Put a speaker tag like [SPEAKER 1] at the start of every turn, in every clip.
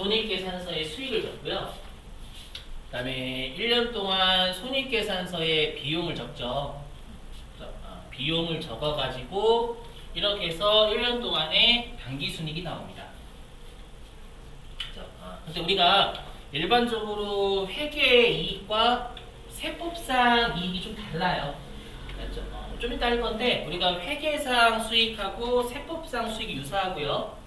[SPEAKER 1] 손익계산서의 수익을 적고요. 그 다음에 1년 동안 손익계산서의 비용을 적죠. 비용을 적어가지고 이렇게 해서 1년 동안의 단기순이익이 나옵니다. 근데 우리가 일반적으로 회계의 이익과 세법상 이익이 좀 달라요. 그렇죠? 좀 이따 할 건데 우리가 회계상 수익하고 세법상 수익이 유사하고요.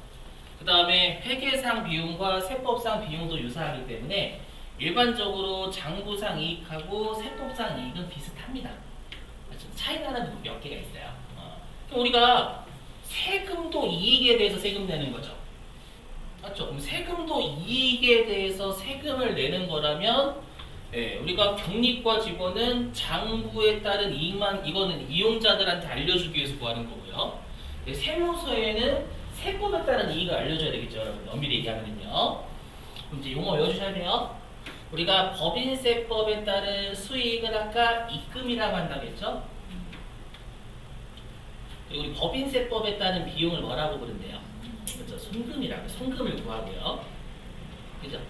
[SPEAKER 1] 그 다음에 회계상 비용과 세법상 비용도 유사하기 때문에 일반적으로 장부상 이익하고 세법상 이익은 비슷합니다. 그렇죠? 차이 나는 부분 몇 개가 있어요. 그럼 우리가 세금도 이익에 대해서 세금 내는 거죠. 맞죠? 그럼 세금도 이익에 대해서 세금을 내는 거라면 우리가 경리과 직원은 장부에 따른 이익만 이거는 이용자들한테 알려주기 위해서 구하는 거고요. 세무서에는 세법에 따른 이익을 알려줘야 되겠죠, 여러분. 엄밀히 얘기하면요. 그럼 이제 용어 외워주셔야 돼요. 우리가 법인세법에 따른 수익을 아까 입금이라고 한다고 했죠. 우리 법인세법에 따른 비용을 뭐라고 부른대요? 그렇죠. 송금이라고 송금을 구하고요. 그죠?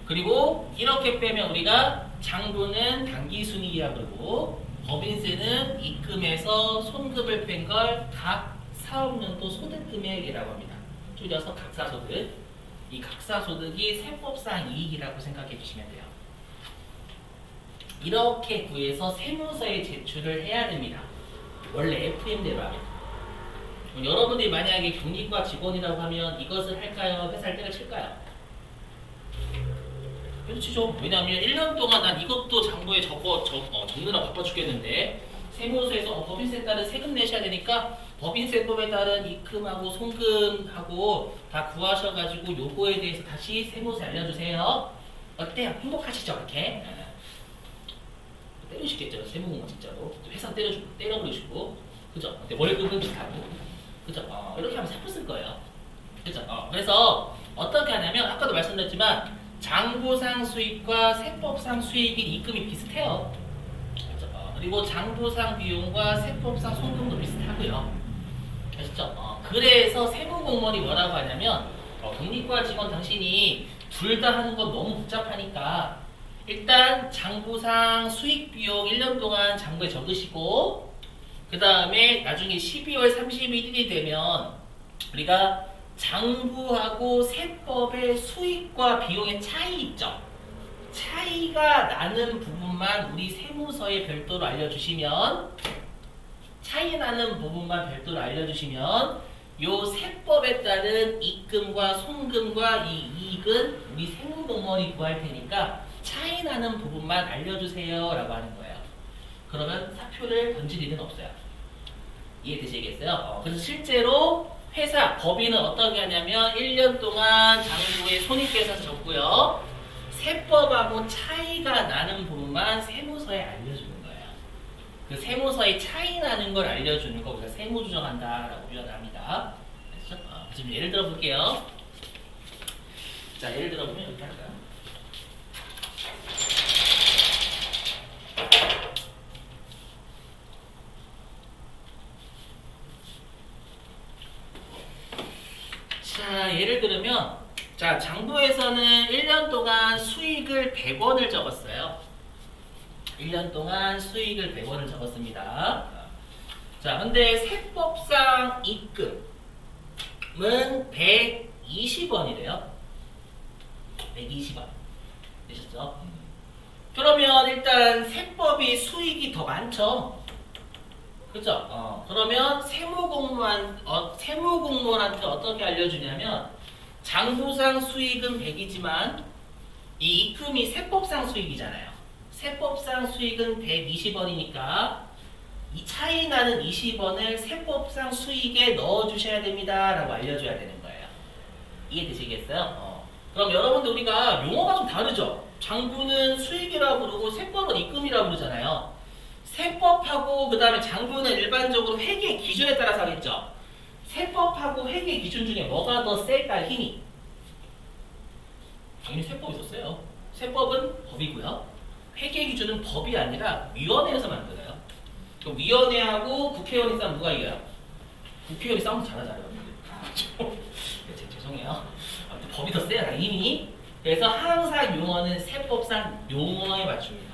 [SPEAKER 1] 그리고 이렇게 빼면 우리가 장부는 단기순이익이라고 그러고 법인세는 입금해서 송금을 뺀 걸 각 사업년도 소득금액이라고 합니다. 줄여서 각사소득. 이 각사소득이 세법상 이익이라고 생각해 주시면 돼요. 이렇게 구해서 세무서에 제출을 해야 됩니다. 원래 FM대로 하면. 여러분들이 만약에 경리과 직원이라고 하면 이것을 할까요? 회사를 때려칠까요? 때려치죠. 왜냐하면 1년 동안 난 이것도 장부에 적느라 바빠 죽겠는데 세무서에서 법인세에 따른 세금 내셔야 되니까 법인세법에 따른 입금하고 송금하고 다 구하셔가지고 요거에 대해서 다시 세무서에 알려주세요. 어때요? 행복하시죠? 이렇게? 때리시겠죠. 세무공무원 진짜로. 회사 때려버리시고. 그죠? 근데 월급은 비슷하고. 그죠? 이렇게 하면 사표 쓸 거예요. 그죠? 그래서 어떻게 하냐면 아까도 말씀드렸지만 장부상 수익과 세법상 수익인 입금이 비슷해요. 그죠? 그리고 장부상 비용과 세법상 송금도 비슷하고요. 아시죠? 그래서 세무공무원이 뭐라고 하냐면 경리과 직원 당신이 둘 다 하는 건 너무 복잡하니까 일단 장부상 수익 비용 1년 동안 장부에 적으시고 그 다음에 나중에 12월 31일이 되면 우리가 장부하고 세법의 수익과 비용의 차이 있죠. 차이가 나는 부분만 우리 세무서에 별도로 알려주시면 차이 나는 부분만 별도로 알려주시면 요 세법에 따른 입금과 송금과 이 이익은 우리 세무공무원이 구할 테니까 차이 나는 부분만 알려주세요 라고 하는 거예요. 그러면 사표를 던질 일은 없어요. 이해되시겠어요? 그래서 실제로 회사, 법인은 어떻게 하냐면 1년 동안 장부에 손익계산서 적고요. 세법하고 차이가 나는 부분만 세무서에 알려주는 거예요. 그 세무서에 차이 나는 걸 알려주는 거 우리가 세무조정한다라고 표현을 합니다. 그래서 지금 예를 들어 볼게요. 자, 예를 들어 보면 이렇게 할까요? 자, 예를 들면 자, 장부에서는 1년 동안 수익을 100원을 적었어요. 1년 동안 수익을 100원을 적었습니다. 자, 근데 세법상 입금은 120원이래요. 120원. 되셨죠? 그러면 일단 세법이 수익이 더 많죠? 그죠? 그러면 세무공무원한테 어떻게 알려주냐면 장부상 수익은 100이지만 이 입금이 세법상 수익이잖아요. 세법상 수익은 120원이니까 이 차이 나는 20원을 세법상 수익에 넣어주셔야 됩니다 라고 알려줘야 되는 거예요. 이해되시겠어요? 그럼 여러분들 우리가 용어가 좀 다르죠? 장부는 수익이라고 부르고 세법은 입금이라고 부르잖아요. 세법하고 그 다음에 장부는 일반적으로 회계 기준에 따라서 하겠죠. 세법하고 회계 기준 중에 뭐가 더 셀까요? 힘이? 당연히 세법이 더 세요. 세법은 법이고요. 회계 기준은 법이 아니라 위원회에서 만들어요. 그럼 위원회하고 국회의원이 싸우면 누가 이겨요? 국회의원이 싸우면 잘하잖아요. 죄송해요. 법이 더 세요, 이미. 그래서 항상 용어는 세법상 용어에 맞춥니다.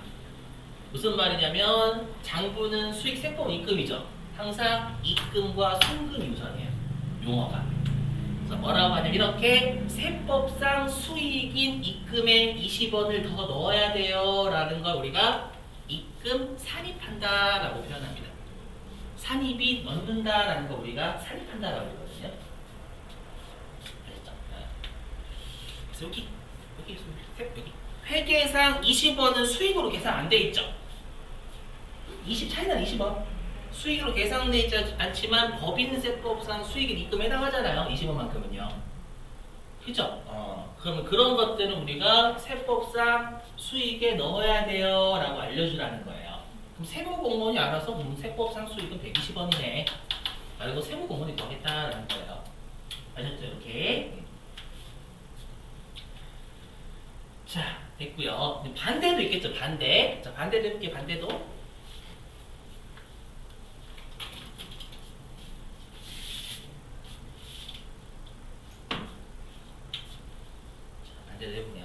[SPEAKER 1] 무슨 말이냐면 장부는 수익 세법 입금이죠. 항상 입금과 송금이 우선이에요. 용어가. 그래서 뭐라고 하냐면 이렇게 세법상 수익인 입금에 20원을 더 넣어야 돼요 라는 걸 우리가 입금 산입한다 라고 표현합니다. 산입이 넣는다 라는 거 우리가 산입한다 라고 하거든요. 알겠죠? 그래서 여기 회계상 20원은 수익으로 계산 안 돼 있죠. 20 차이는 20원. 수익으로 계산돼 있지 않지만 법인세법상 수익인 입금에 해당하잖아요. 20원만큼은요. 그죠? 그러면 그런 것들은 우리가 세법상 수익에 넣어야 돼요 라고 알려주라는 거예요. 그럼 세무공무원이 알아서 세법상 수익은 120원이네. 그리고 세무공무원이 더하겠다라는 거예요. 아셨죠? 이렇게. 자, 됐고요. 반대도 있겠죠, 반대. 자, 반대도 해볼게요, 반대도. 자, 반대도 해보면.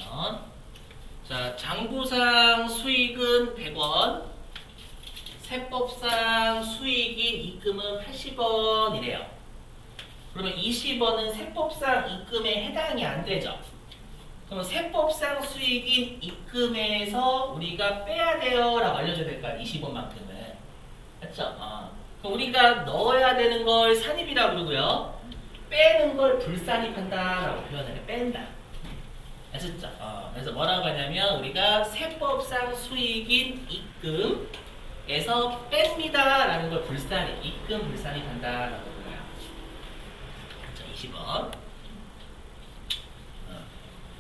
[SPEAKER 1] 자, 장부상 수익은 100원, 세법상 수익인 입금은 80원이래요. 그러면 20원은 세법상 입금에 해당이 안 되죠. 그럼 세법상 수익인 입금에서 우리가 빼야 돼요 라고 알려줘야 될 거 아니에요. 20원만큼은. 맞죠? 그럼 우리가 넣어야 되는 걸 산입이라고 그러고요. 빼는 걸 불산입한다 라고 표현해요. 뺀다. 아셨죠? 그래서 뭐라고 하냐면 우리가 세법상 수익인 입금에서 뺍니다 라는 걸 불산입, 입금 불산입한다 라고 그래요. 자, 20원.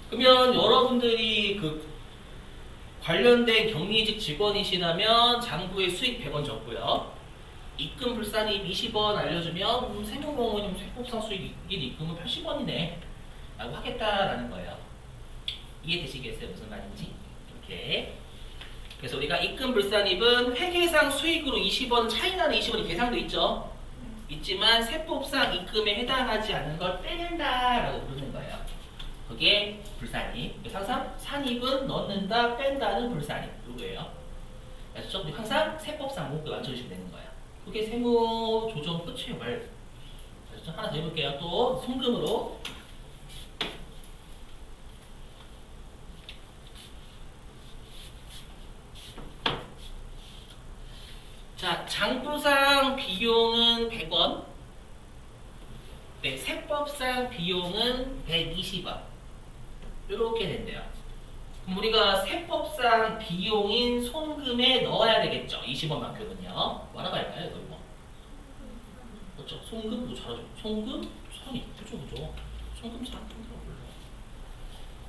[SPEAKER 1] 그러면 여러분들이 그 관련된 격리직 직원이시라면 장부에 수익 100원 적고요. 입금 불산입 20원 알려주면 세무공무원님 세법상 수익 입금은 80원이네 라고 하겠다라는 거예요. 이해되시겠어요? 무슨 말인지? 이렇게. 그래서 우리가 입금 불산입은 회계상 수익으로 20원 차이나는 20원이 계산돼 있죠. 있지만 세법상 입금에 해당하지 않는 걸 빼낸다라고 부르는 거예요. 그게 불산입. 항상 산입은 넣는다, 뺀다는 불산입. 요거예요. 그래서 항상 세법상 목표 맞춰주시면 되는 거예요. 그게 세무 조정 끝이에요. 말. 그래서 하나 더 해볼게요. 또 송금으로. 자, 장부상 비용은 100원. 네, 세법상 비용은 120원. 이렇게 된대요. 그럼 우리가 세법상 비용인 송금에 넣어야 되겠죠. 20원만큼은요. 뭐라고 할까요? 이거 뭐. 그렇죠. 송금? 뭐 잘하죠. 송금? 산이. 그죠. 송금 산.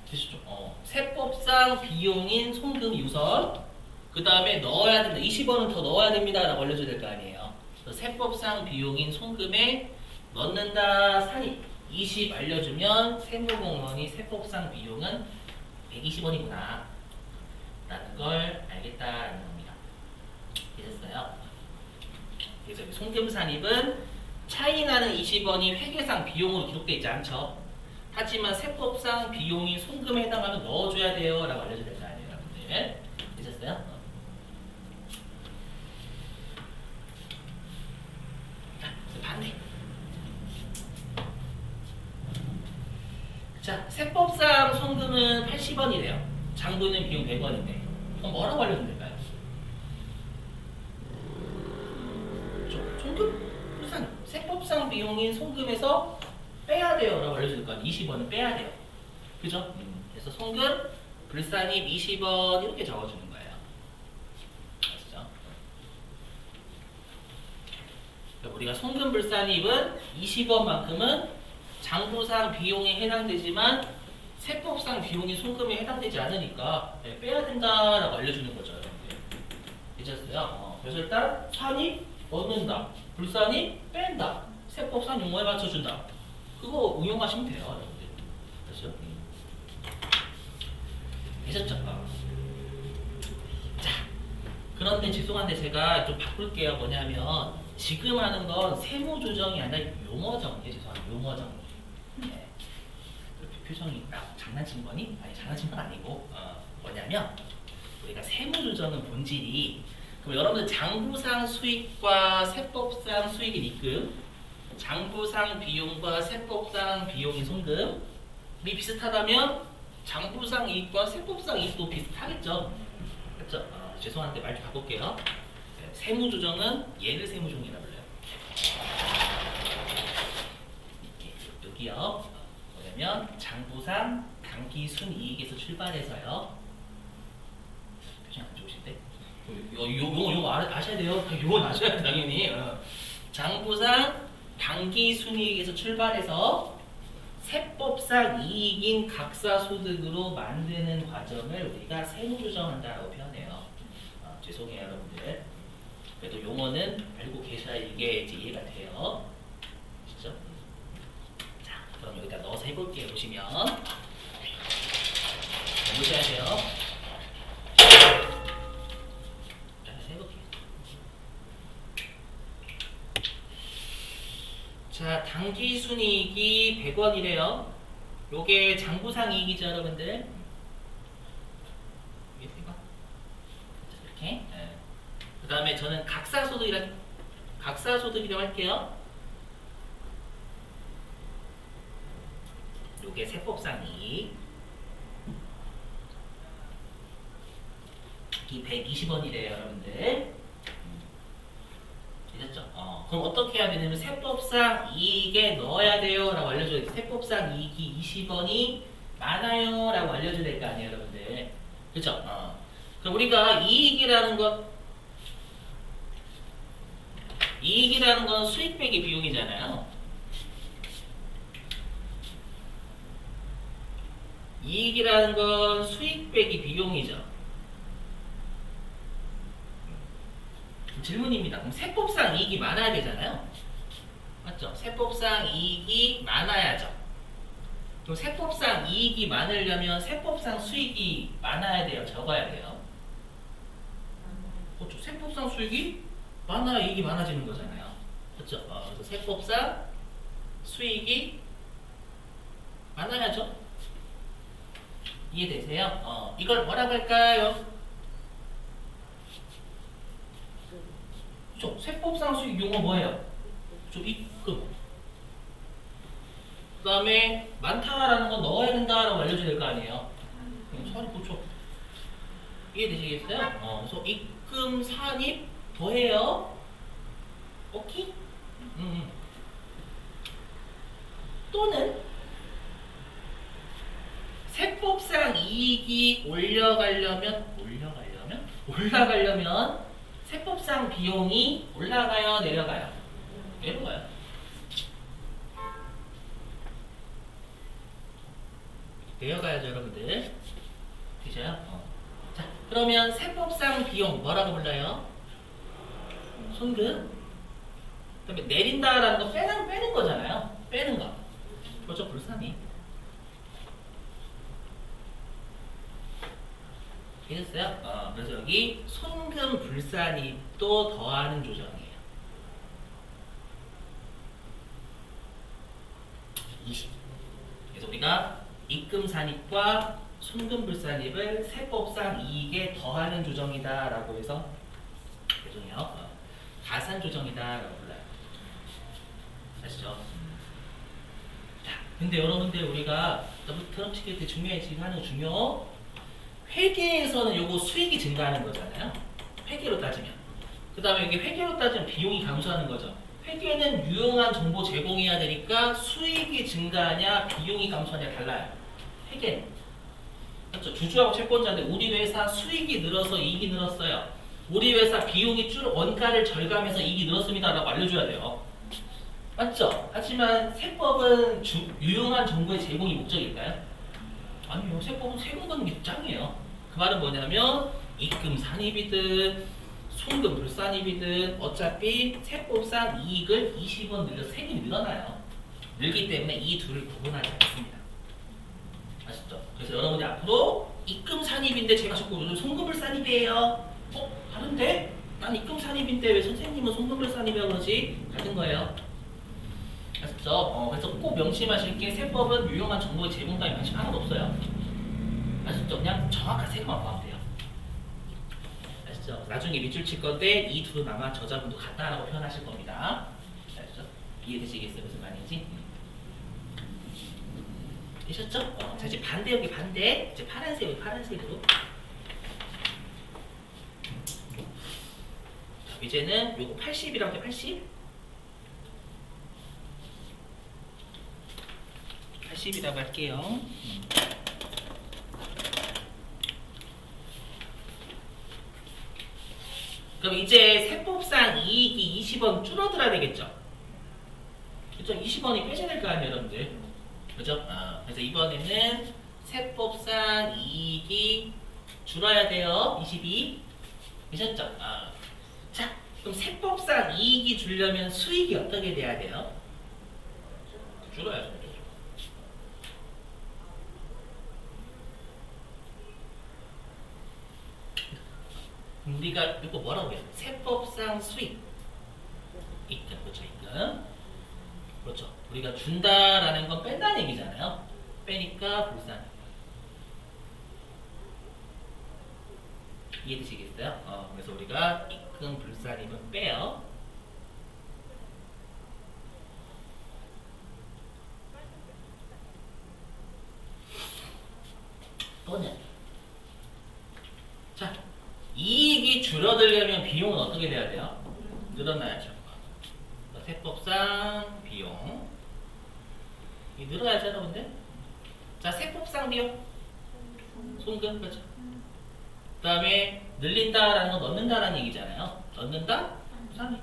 [SPEAKER 1] 되시죠? 세법상 비용인 송금 유선. 그 다음에 넣어야 된다. 20원은 더 넣어야 됩니다. 라고 알려줘야 될 거 아니에요. 세법상 비용인 송금에 넣는다. 산입. 20 알려주면 세무공무원이 세법상 비용은 120원이구나 라는 걸 알겠다라는 겁니다. 이해됐어요? 그래서 송금 산입은 차이나는 20원이 회계상 비용으로 기록되어 있지 않죠. 하지만 세법상 비용이 송금에 해당하면 넣어줘야 돼요 라고 알려줘야 될 거 아니에요, 여러분들. 이해됐어요? 자, 반대. 자, 세법상 송금은 80원이래요. 장부는 비용 100원인데. 그럼 뭐라고 알려주면 될까요? 송금? 불산. 세법상 비용인 송금에서 빼야 돼요. 라고 알려줄 거 아니에요. 20원은 빼야 돼요. 그죠? 그래서 송금, 불산입 20원 이렇게 적어주는 거예요. 아시죠? 우리가 송금, 불산입은 20원만큼은 장부상 비용에 해당되지만 세법상 비용이 송금에 해당되지 않으니까 빼야 된다라고 알려주는 거죠. 이해하셨어요? 그래서 일단 산입 넣는다, 불산입 뺀다, 세법상 용어에 맞춰준다. 그거 응용하시면 돼요, 여러분들. 그렇죠? 되셨죠? 자, 그런데 죄송한데 제가 좀 바꿀게요. 뭐냐면 지금 하는 건 세무조정이 아니라 용어정이에요. 죄송합니다. 용어정. 네. 표정이 장난친 거니? 아니 장난친 건 아니고 뭐냐면 우리가 세무조정은 본질이 그럼 여러분들 장부상 수익과 세법상 수익인 입금 장부상 비용과 세법상 비용인 송금이 비슷하다면 장부상 이익과 세법상 이익도 비슷하겠죠? 그렇죠? 죄송한데 말 좀 바꿀게요. 세무조정은 얘를 세무조정이라 불러요. 여기요. 뭐냐면 장부상 당기순이익에서 출발해서요. 표정 안 좋으신데? 요거 아셔야 돼요. 요건 아셔야 돼 당연히. 장부상 당기순이익에서 출발해서 세법상 이익인 각사소득으로 만드는 과정을 우리가 세무조정한다라고 표현해요. 죄송해요 여러분들. 그래도 용어는 알고 계셔야 이게 이제 이해가 돼요. 아시죠? 자, 그럼 여기다 넣어서 해볼게요. 보시면 보셔야 돼요. 자, 해볼게요. 자, 당기순이익이 100원이래요. 요게 장부상 이익이죠, 여러분들. 이렇게. 그 다음에 저는 각사소득이라고 할게요. 요게 세법상 이익. 이 120원이래요, 여러분들. 되셨죠? 그럼 어떻게 해야 되냐면 세법상 이익에 넣어야 돼요 라고 알려줘야 돼요. 세법상 이익이 20원이 많아요 라고 알려줘야 될 거 아니에요 여러분들. 그렇죠? 그럼 우리가 이익이라는 건 수익 빼기 비용이잖아요. 이익이라는 건 수익 빼기 비용이죠. 질문입니다. 그럼 세법상 이익이 많아야 되잖아요. 맞죠? 세법상 이익이 많아야죠. 그럼 세법상 이익이 많으려면 세법상 수익이 많아야 돼요? 적어야 돼요? 그렇죠. 세법상 수익이 많아야 이익이 많아지는 거잖아요. 그렇죠? 그래서 세법상 수익이 많아야죠. 이해되세요? 이걸 뭐라고 할까요? 그렇죠. 세법상 수익 용어 뭐예요? 그렇죠. 입금. 그 다음에 많다라는 건 넣어야 된다라고 알려줘야 될 거 아니에요. 산입 그렇죠. 이해되시겠어요? 그래서 입금, 산입 더해요. 오케이? 또는 세법상 이익이 올라가려면 세법상 비용이 올라가요, 내려가요? 내려가요. 내려가야죠, 여러분들. 되죠? 자, 그러면 세법상 비용 뭐라고 불러요? 손금. 그다음에 내린다라는 거 빼는 거잖아요. 빼는 거. 그렇죠, 불산이. 이해됐어요? 그래서 여기 손금 불산입도 더하는 조정이에요. 20. 그래서 우리가 입금 산입과 손금 불산입을 세법상 이익에 더하는 조정이다라고 해서 죄송해요. 가산 조정이다라고 불러요. 아시죠? 자, 근데 여러분들 우리가 드럼 치킬 때 중요해 하는 중요. 회계에서는 요거 수익이 증가하는 거잖아요. 회계로 따지면. 그 다음에 여기 회계로 따지면 비용이 감소하는 거죠. 회계는 유용한 정보 제공해야 되니까 수익이 증가하냐 비용이 감소하냐 달라요. 회계는. 그렇죠. 주주하고 채권자인데 우리 회사 수익이 늘어서 이익이 늘었어요. 우리 회사 비용이 원가를 절감해서 이익이 늘었습니다 라고 알려줘야 돼요. 맞죠? 하지만 세법은 유용한 정보의 제공이 목적일까요? 아니요. 세법은 세금 걷는 게 짱이에요. 그 말은 뭐냐면 입금 산입이든 손금 불산입이든 어차피 세법상 이익을 20원 늘려서 세금이 늘어나요. 늘기 때문에 이 둘을 구분하지 않습니다. 아시죠? 그래서 여러분이 앞으로 입금 산입인데 제가 자꾸 요즘 손금 불산입이에요. 다른데? 난 입금 산입인데 왜 선생님은 손금 불산입이라고 그러지? 같은 거예요. 그래서 아시죠? 그래서 꼭 명심하실 게 세법은 유용한 정보의 제공감이 아직 하나도 없어요. 아시죠? 그냥 정확한 세금만 봐도 돼요. 아시죠? 나중에 밑줄 칠 건데 이 둘은 아마 저자분도 같다라고 표현하실 겁니다. 아시죠? 이해되시겠어요? 무슨 말인지? 되셨죠? 자 이제 반대 여기 반대 이제 파란색 파란색으로 자, 이제는 요거 80이라고 해 80 80이라고 할게요. 그럼 이제 세법상 이익이 20원 줄어들어야 되겠죠? 그죠? 20원이 빼져야 될 거 아니에요, 여러분들? 그죠? 그래서 이번에는 세법상 이익이 줄어야 돼요. 22. 되셨죠? 자, 그럼 세법상 이익이 줄려면 수익이 어떻게 돼야 돼요? 줄어야죠. 우리가 이거 뭐라고 해요? 세법상 수익. 입금, 그렇죠, 입금. 그렇죠. 우리가 준다라는 건 뺀다는 얘기잖아요. 빼니까 불산. 이해되시겠어요? 그래서 우리가 입금 불산입은 빼요. 또는 자 이익이 줄어들려면 비용은 어떻게 돼야 돼요? 늘어나야죠. 세법상 비용 이 늘어야죠, 여러분들. 자 세법상 비용 송금 그렇죠. 그 다음에 늘린다라는 건 넣는다라는 얘기잖아요. 넣는다? 산입.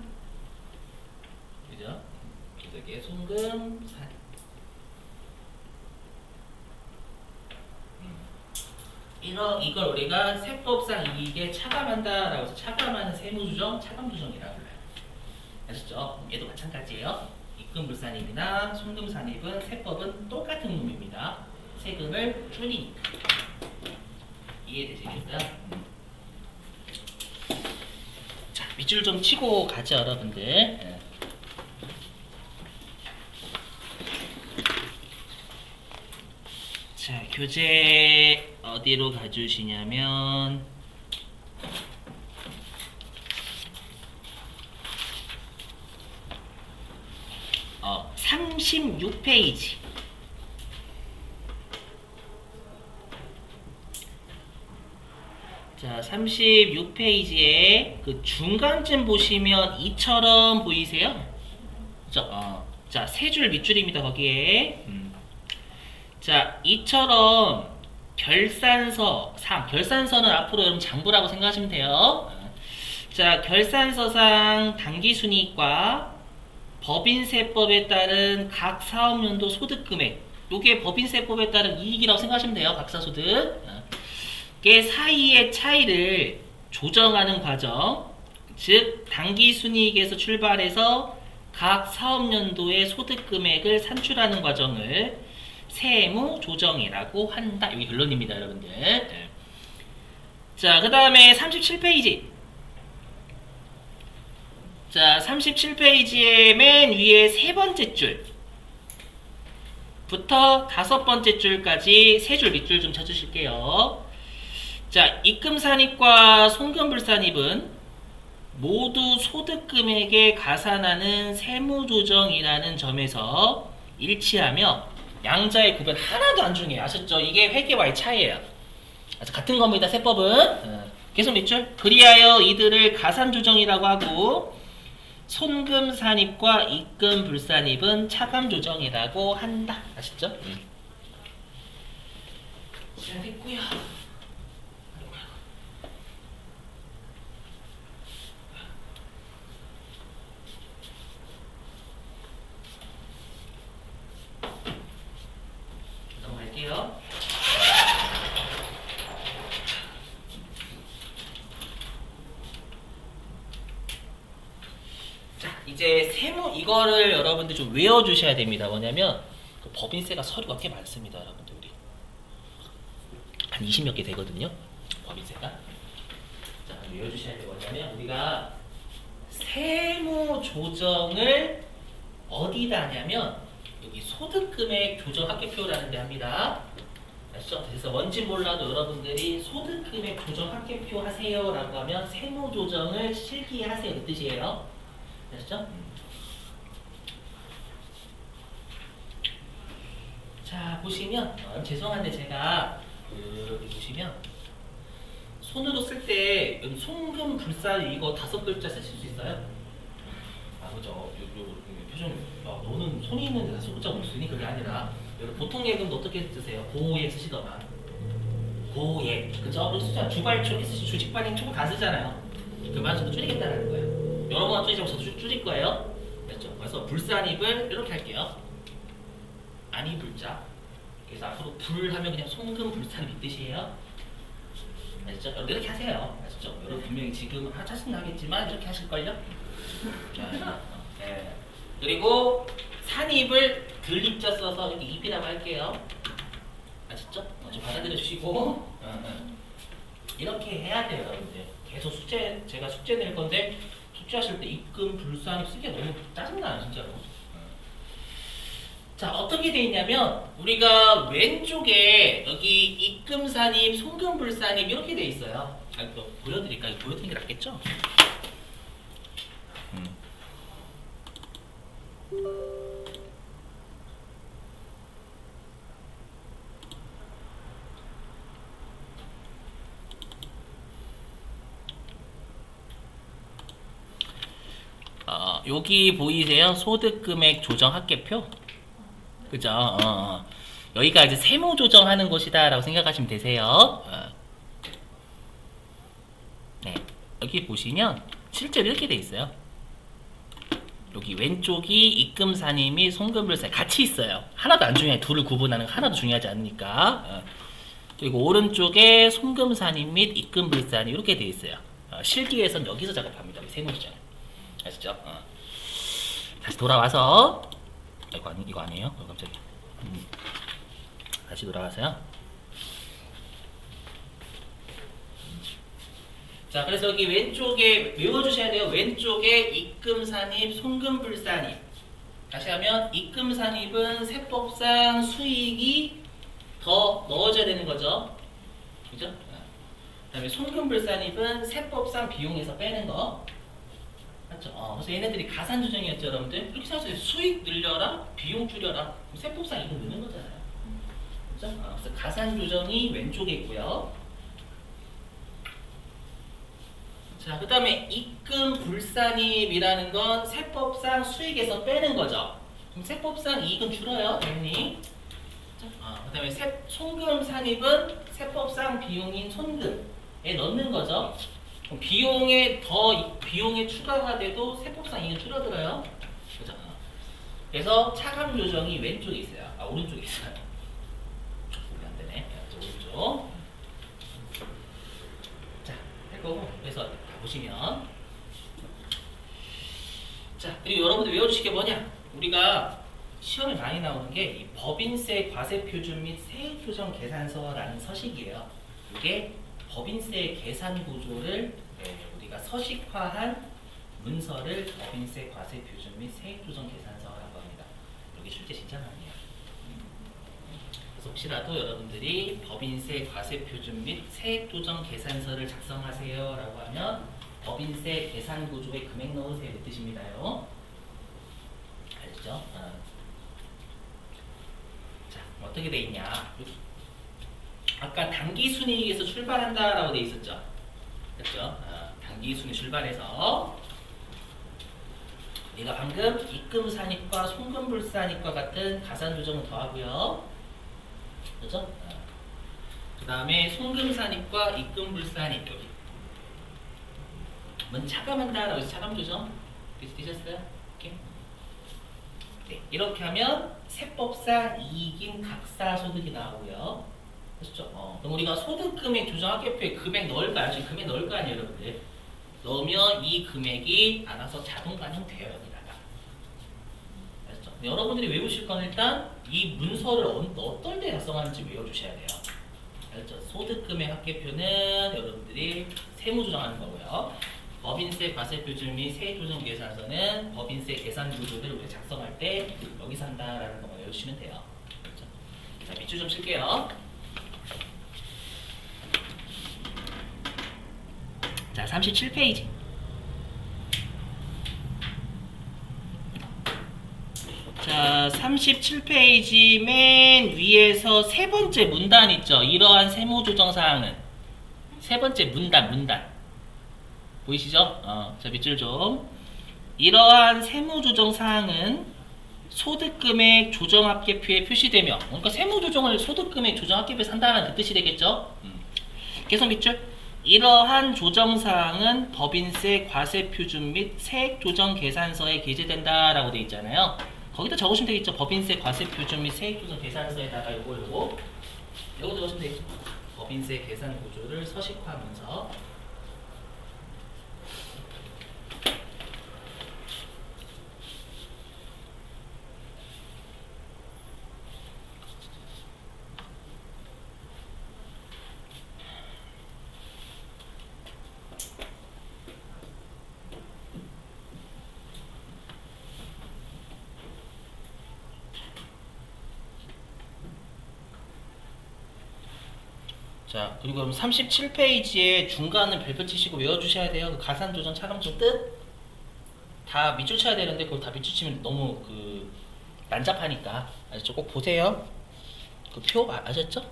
[SPEAKER 1] 그죠? 그래서 이게 송금 산입. 이걸 우리가 세법상 이익에 차감한다라고 해서 차감하는 세무조정, 차감조정이라고 불러요. 아셨죠? 얘도 마찬가지예요. 입금불산입이나 송금산입은 세법은 똑같은 놈입니다. 세금을 줄이니까. 이해되시겠어요? 자, 밑줄 좀 치고 가죠, 여러분들. 자, 교재 어디로 가주시냐면 36페이지. 자, 36페이지에 그 중간쯤 보시면 이처럼 보이세요? 그죠? 자, 세 줄 밑줄입니다, 거기에. 자, 이처럼 결산서 상, 결산서는 앞으로 여러분 장부라고 생각하시면 돼요. 자, 결산서상 당기순이익과 법인세법에 따른 각 사업연도 소득금액, 요게 법인세법에 따른 이익이라고 생각하시면 돼요. 각사소득. 그 사이의 차이를 조정하는 과정, 즉 당기순이익에서 출발해서 각 사업연도의 소득금액을 산출하는 과정을 세무조정이라고 한다. 여기 결론입니다, 여러분들. 자, 그 다음에 37페이지. 자, 37페이지의 맨 위에 세 번째 줄부터 다섯 번째 줄까지 세 줄 밑줄 좀 쳐주실게요. 자, 입금산입과 송금불산입은 모두 소득금액에 가산하는 세무조정이라는 점에서 일치하며 양자의 구분 하나도 안 중요해요. 아셨죠? 이게 회계와의 차이예요. 같은 겁니다. 세법은. 계속 밑줄. 그리하여 이들을 가산조정이라고 하고 손금산입과 입금불산입은 차감조정이라고 한다. 아셨죠? 잘 됐고요. 넘어갈게요. 이제 세무 이거를 여러분들 좀 외워주셔야 됩니다. 뭐냐면 그 법인세가 서류가 꽤 많습니다, 여러분들. 우리 한 20몇 개 되거든요, 법인세가. 자, 외워주셔야 될 뭐냐면 우리가 세무 조정을 어디다 하냐면 여기 소득금액 조정 합계표라는 데 합니다. 아시죠? 그래서 뭔지 몰라도 여러분들이 소득금액 조정 합계표 하세요라고 하면 세무조정을 실기하세요 그 뜻이에요. 아시죠? 자 보시면 죄송한데 제가 여기 보시면 손으로 쓸 때 송금 불살 이거 5글자 쓰실 수 있어요? 아 그죠. 요 표정. 야, 너는 손이 있는데 5글자 못 쓰니? 그게 아니라 여러분 보통 예금도 어떻게 쓰세요? 고예 쓰시더만. 고예. 그죠? 쓰잖아. 주발초 이렇게 쓰시 주식발행 초고 다 쓰잖아요. 그 말은 줄이겠다는 거예요. 여러 번 줄이자고 저도 줄일 거예요. 됐죠? 그래서 불산입을 이렇게 할게요. 안이불자. 그래서 앞으로 불하면 그냥 송금 불산입 이 뜻이에요. 아시죠? 여러분 이렇게 하세요. 아시죠? 여러분 분명히 지금 짜증 나겠지만 이렇게 하실걸요? 네. 그리고 산입을 들립자 써서 이렇게 입이라고 할게요. 아시죠? 좀 받아들여 주시고 이렇게 해야 돼요, 여러분들. 계속 제가 숙제 낼 건데 숙제하실 때 입금 불산입 쓰기가 너무 짜증나요, 진짜로. 자, 어떻게 돼 있냐면 우리가 왼쪽에 여기 입금산입, 송금불산입 이렇게 돼 있어요. 또 보여드릴까? 이거 보여드리는 게 낫겠죠? 여기 보이세요? 소득금액 조정 합계표? 그죠? 여기가 이제 세무 조정하는 곳이다라고 생각하시면 되세요. 네, 여기 보시면 실제로 이렇게 돼 있어요. 여기 왼쪽이 입금산입 및 송금불산 같이 있어요. 하나도 안 중요해. 둘을 구분하는 거 하나도 중요하지 않으니까. 그리고 오른쪽에 송금산입 및 입금불산이 이렇게 돼 있어요. 실기에선 여기서 작업합니다. 세무 조정. 아시죠? 다시 돌아와서 이거 아니에요? 깜짝이야. 다시 돌아가세요. 자, 그래서 여기 왼쪽에 외워주셔야 돼요. 왼쪽에 입금산입, 송금불산입. 다시 하면 입금산입은 세법상 수익이 더 넣어져야 되는 거죠. 그죠? 그 다음에 송금불산입은 세법상 비용에서 빼는 거. 맞죠? 그래서 얘네들이 가산조정이었죠, 여러분들. 이렇게 생각하세요. 수익 늘려라, 비용 줄여라. 세법상 이거 넣는 거잖아요. 그죠? 그래서 가산조정이 왼쪽에 있고요. 자, 그 다음에 입금불산입이라는 건 세법상 수익에서 빼는 거죠. 그럼 세법상 이익은 줄어요, 당연히. 그 다음에 송금산입은 세법상 비용인 손금에 넣는 거죠. 비용에 추가가 돼도 세법상 이익은 줄어들어요. 그죠? 그래서 차감 조정이 왼쪽에 있어요. 오른쪽에 있어요. 우리 안 되네. 오른쪽. 자, 됐고. 그래서 보시면. 자, 그리고 여러분들 외워주실 게 뭐냐? 우리가 시험에 많이 나오는 게 이 법인세 과세표준 및 세액조정 계산서라는 서식이에요. 이게 법인세 계산 구조를 우리가 서식화한 문서를 법인세 과세표준 및 세액조정 계산서라고 합니다. 여기 출제 진짜 많이에요. 그래서 혹시라도 여러분들이 법인세 과세표준 및 세액조정 계산서를 작성하세요라고 하면 법인세 계산 구조에 금액 넣으세요 그 뜻입니다요. 알죠? 자, 어떻게 돼 있냐? 아까 당기순이익에서 출발한다라고 돼 있었죠. 그렇죠? 당기순이 출발해서 내가 방금 입금산입과 송금불산입과 같은 가산조정을 더하고요. 그렇죠? 그 다음에 송금산입과 입금불산입 여기 뭔 차감한다라고 해서 차감조정 되셨어요? 오케이. 네, 이렇게 하면 세법상 이익인 각사소득이 나오고요. 그렇죠? 그럼 우리가 소득금액 조정합계표에 금액 넣을까요? 지금 금액 넣을 거 아니에요, 여러분들? 넣으면 이 금액이 알아서 자동 반영돼요, 여기다가. 그렇죠? 여러분들이 외우실 건 일단 이 문서를 어떨 때 작성하는지 외워주셔야 돼요. 그렇죠? 소득금액 합계표는 여러분들이 세무조정하는 거고요. 법인세 과세표준 및 세액조정 계산서는 법인세 계산 구조를 우리가 작성할 때 여기서 한다라는 것만 외우시면 돼요. 그렇죠? 자, 밑줄 좀 칠게요. 자, 37페이지. 자, 37페이지 맨 위에서 세 번째 문단 있죠? 이러한 세무조정사항은 세 번째 문단 보이시죠? 자, 밑줄 좀. 이러한 세무조정사항은 소득금액 조정합계표에 표시되며, 그러니까 세무조정을 소득금액 조정합계표에서 한다는 그 뜻이 되겠죠? 계속 밑줄. 이러한 조정사항은 법인세 과세표준 및 세액조정 계산서에 게재된다라고 되어 있잖아요. 거기다 적으시면 되겠죠. 법인세 과세표준 및 세액조정 계산서에다가 요거 적으시면 되겠죠. 법인세 계산 구조를 서식화하면서 자, 그리고 그럼 37페이지에 중간은 별표 치시고 외워주셔야 돼요. 그 가산조정 차감증 뜻 다 밑줄 쳐야 되는데 그걸 다 밑줄 치면 너무 난잡하니까 아셨죠? 꼭 보세요. 그 표 아셨죠?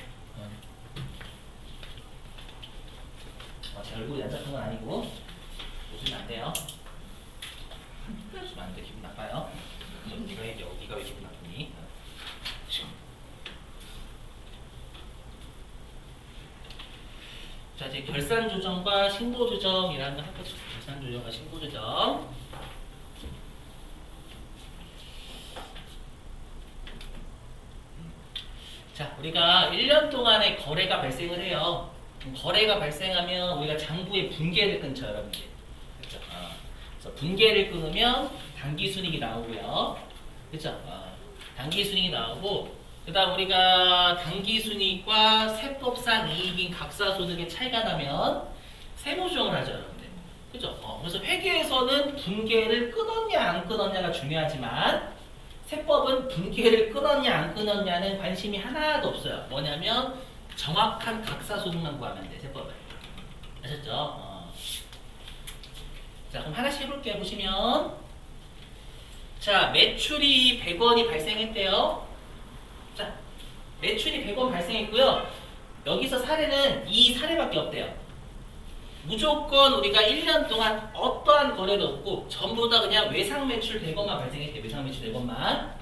[SPEAKER 1] 제 얼굴이 난잡한 건 아니고 보시면 안 돼요. 보시면 안 돼. 기분 나빠요. 네가 왜 기분 나쁘니? 자, 이제 결산조정과 신고조정이라는 거 할 거죠. 결산조정과 신고조정. 자, 우리가 1년 동안에 거래가 발생을 해요. 거래가 발생하면 우리가 장부의 분계를 끊죠, 여러분들. 그렇죠? 그래서 분계를 끊으면 당기순이익이 나오고요. 그렇죠? 당기순이익이 나오고, 그 다음 우리가 당기순이익과 세법상 이익인 각사소득의 차이가 나면 세무조정을 하죠, 여러분들. 그죠? 그래서 회계에서는 분계를 끊었냐 안 끊었냐가 중요하지만 세법은 분계를 끊었냐 안 끊었냐는 관심이 하나도 없어요. 뭐냐면 정확한 각사소득만 구하면 돼, 세법은. 아셨죠? 자, 그럼 하나씩 해볼게요. 보시면 자, 매출이 100원이 발생했대요. 자, 매출이 100원 발생했고요. 여기서 사례는 이 사례밖에 없대요. 무조건 우리가 1년 동안 어떠한 거래도 없고 전부 다 그냥 외상 매출 100원만 발생했대. 외상 매출 100원만.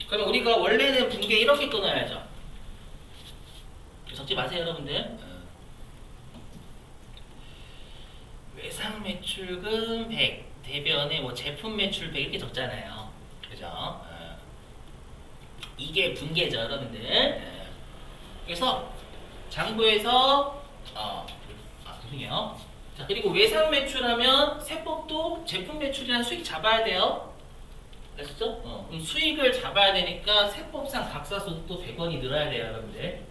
[SPEAKER 1] 그러면 우리가 원래는 분계 이렇게 끊어야죠. 적지 마세요, 여러분들. 외상 매출금 100 대변에 뭐 제품 매출 100 이렇게 적잖아요. 그죠? 이게 분계죠, 여러분들. 그래서 장부에서 죄송해요. 자, 그리고 외상 매출하면 세법도 제품 매출이라는 수익 잡아야 돼요. 아시죠? 그럼 수익을 잡아야 되니까 세법상 각사소득도 100원이 늘어야 돼요, 여러분들.